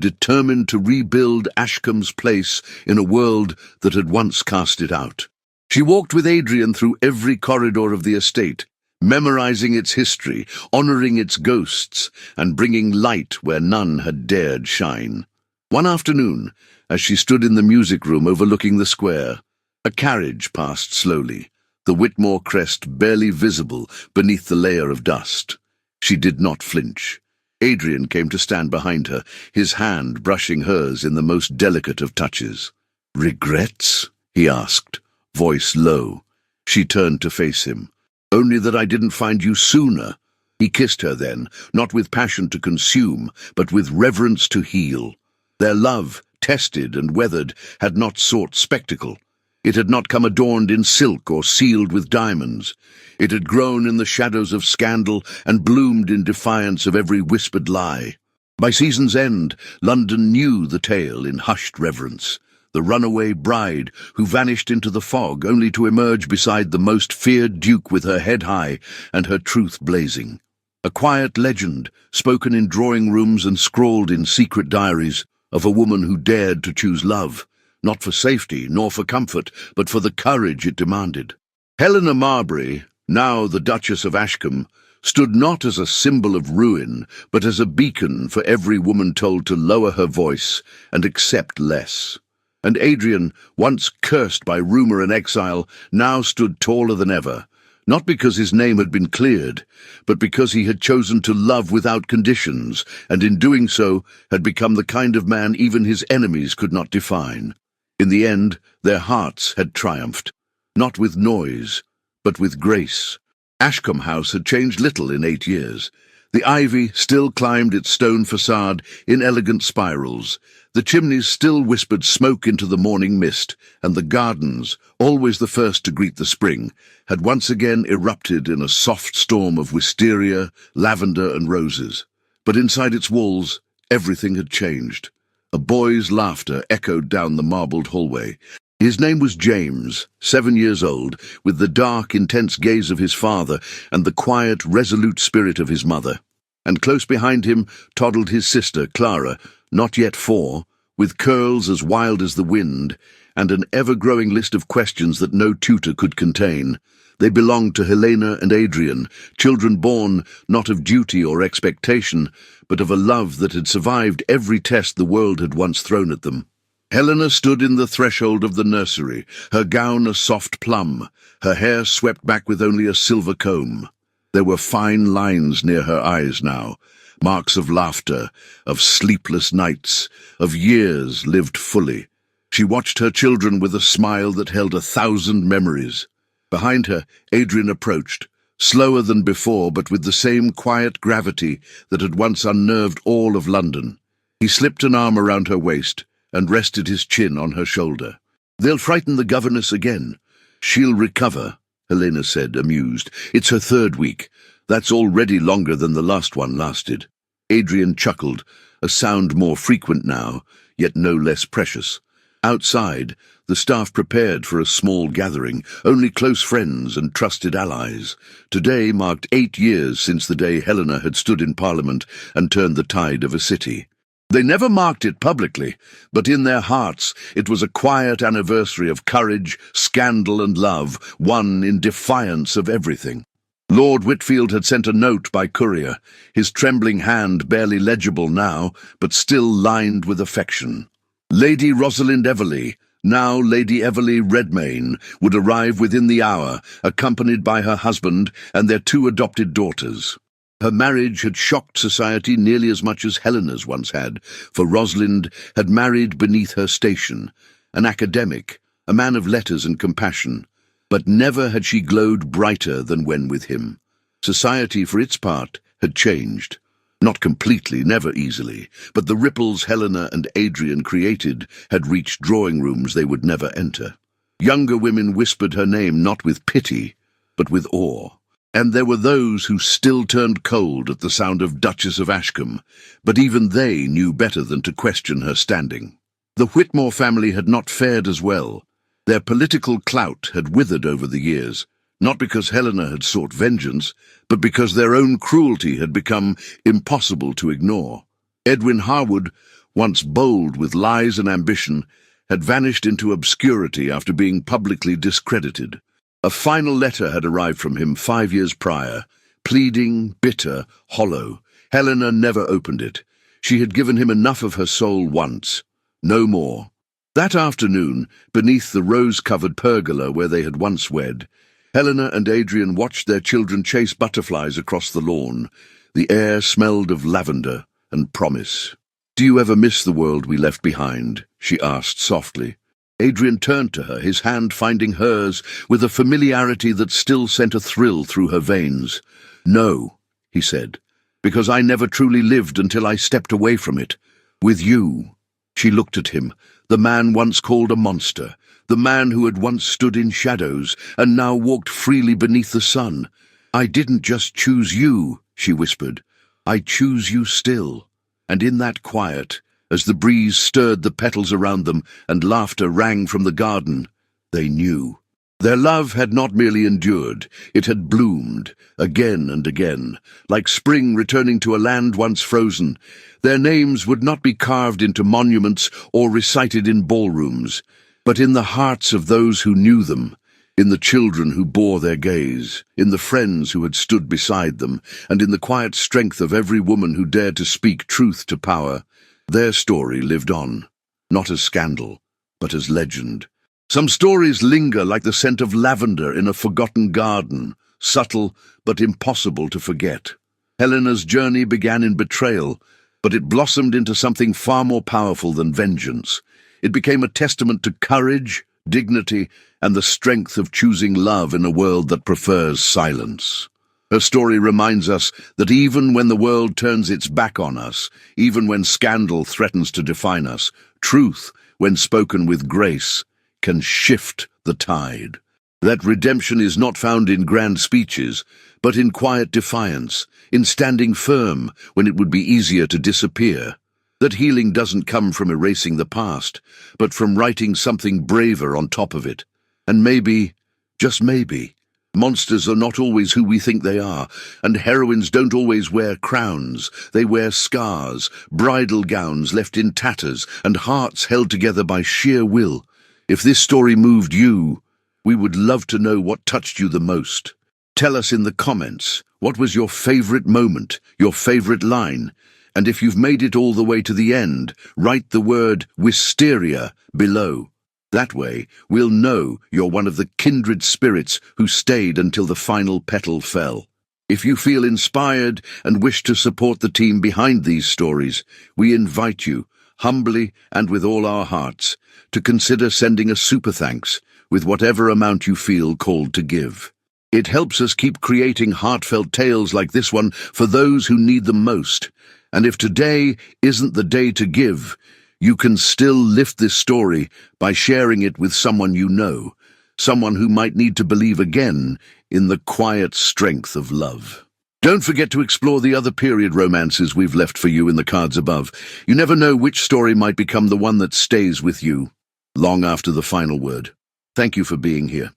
determined to rebuild Ashcombe's place in a world that had once cast it out. She walked with Adrian through every corridor of the estate, memorizing its history, honoring its ghosts, and bringing light where none had dared shine. One afternoon, as she stood in the music room overlooking the square, a carriage passed slowly, the Whitmore crest barely visible beneath the layer of dust. She did not flinch. Adrian came to stand behind her, his hand brushing hers in the most delicate of touches. "Regrets?" he asked, voice low. She turned to face him. "Only that I didn't find you sooner." He kissed her then, not with passion to consume, but with reverence to heal. Their love, tested and weathered, had not sought spectacle. It had not come adorned in silk or sealed with diamonds. It had grown in the shadows of scandal and bloomed in defiance of every whispered lie. By season's end, London knew the tale in hushed reverence. The runaway bride who vanished into the fog only to emerge beside the most feared duke with her head high and her truth blazing. A quiet legend, spoken in drawing rooms and scrawled in secret diaries, of a woman who dared to choose love, not for safety nor for comfort, but for the courage it demanded. Helena Marbury, now the Duchess of Ashcombe, stood not as a symbol of ruin, but as a beacon for every woman told to lower her voice and accept less. And Adrian, once cursed by rumour and exile, now stood taller than ever, not because his name had been cleared, but because he had chosen to love without conditions, and in doing so had become the kind of man even his enemies could not define. In the end, their hearts had triumphed, not with noise, but with grace. Ashcombe House had changed little in 8 years. The ivy still climbed its stone facade in elegant spirals. The chimneys still whispered smoke into the morning mist, and the gardens, always the first to greet the spring, had once again erupted in a soft storm of wisteria, lavender and roses. But inside its walls, everything had changed. A boy's laughter echoed down the marbled hallway. His name was James, 7 years old, with the dark, intense gaze of his father and the quiet, resolute spirit of his mother. And close behind him toddled his sister, Clara, not yet 4, with curls as wild as the wind, and an ever-growing list of questions that no tutor could contain. They belonged to Helena and Adrian, children born not of duty or expectation, but of a love that had survived every test the world had once thrown at them. Helena stood in the threshold of the nursery, her gown a soft plum, her hair swept back with only a silver comb. There were fine lines near her eyes now, marks of laughter, of sleepless nights, of years lived fully. She watched her children with a smile that held 1,000 memories. Behind her, Adrian approached, slower than before, but with the same quiet gravity that had once unnerved all of London. He slipped an arm around her waist and rested his chin on her shoulder. "They'll frighten the governess again. She'll recover," Helena said, amused. "It's her 3rd week. That's already longer than the last one lasted." Adrian chuckled, a sound more frequent now, yet no less precious. Outside, the staff prepared for a small gathering, only close friends and trusted allies. Today marked 8 years since the day Helena had stood in Parliament and turned the tide of a city. They never marked it publicly, but in their hearts it was a quiet anniversary of courage, scandal and love, won in defiance of everything. Lord Whitfield had sent a note by courier, his trembling hand barely legible now, but still lined with affection. Lady Rosalind Everley, now Lady Everley Redmayne, would arrive within the hour, accompanied by her husband and their 2 adopted daughters. Her marriage had shocked society nearly as much as Helena's once had, for Rosalind had married beneath her station, an academic, a man of letters and compassion, but never had she glowed brighter than when with him. Society, for its part, had changed. Not completely, never easily, but the ripples Helena and Adrian created had reached drawing rooms they would never enter. Younger women whispered her name not with pity, but with awe. And there were those who still turned cold at the sound of Duchess of Ashcombe, but even they knew better than to question her standing. The Whitmore family had not fared as well. Their political clout had withered over the years, not because Helena had sought vengeance, but because their own cruelty had become impossible to ignore. Edwin Harwood, once bold with lies and ambition, had vanished into obscurity after being publicly discredited. A final letter had arrived from him 5 years prior, pleading, bitter, hollow. Helena never opened it. She had given him enough of her soul once. No more. That afternoon, beneath the rose-covered pergola where they had once wed, Helena and Adrian watched their children chase butterflies across the lawn. The air smelled of lavender and promise. "Do you ever miss the world we left behind?" she asked softly. Adrian turned to her, his hand finding hers with a familiarity that still sent a thrill through her veins. "No," he said, "because I never truly lived until I stepped away from it. With you." She looked at him, the man once called a monster, the man who had once stood in shadows and now walked freely beneath the sun. "I didn't just choose you," she whispered. "I choose you still." And in that quiet, as the breeze stirred the petals around them and laughter rang from the garden, they knew. Their love had not merely endured, it had bloomed, again and again, like spring returning to a land once frozen. Their names would not be carved into monuments or recited in ballrooms, but in the hearts of those who knew them, in the children who bore their gaze, in the friends who had stood beside them, and in the quiet strength of every woman who dared to speak truth to power. Their story lived on, not as scandal, but as legend. Some stories linger like the scent of lavender in a forgotten garden, subtle but impossible to forget. Helena's journey began in betrayal, but it blossomed into something far more powerful than vengeance. It became a testament to courage, dignity, and the strength of choosing love in a world that prefers silence. Her story reminds us that even when the world turns its back on us, even when scandal threatens to define us, truth, when spoken with grace, can shift the tide. That redemption is not found in grand speeches, but in quiet defiance, in standing firm when it would be easier to disappear. That healing doesn't come from erasing the past, but from writing something braver on top of it. And maybe, just maybe, monsters are not always who we think they are, and heroines don't always wear crowns. They wear scars, bridal gowns left in tatters, and hearts held together by sheer will. If this story moved you, we would love to know what touched you the most. Tell us in the comments, what was your favorite moment, your favorite line? And if you've made it all the way to the end, write the word wisteria below. That way, we'll know you're one of the kindred spirits who stayed until the final petal fell. If you feel inspired and wish to support the team behind these stories, we invite you, humbly and with all our hearts, to consider sending a super thanks with whatever amount you feel called to give. It helps us keep creating heartfelt tales like this one for those who need them most. And if today isn't the day to give, you can still lift this story by sharing it with someone you know, someone who might need to believe again in the quiet strength of love. Don't forget to explore the other period romances we've left for you in the cards above. You never know which story might become the one that stays with you long after the final word. Thank you for being here.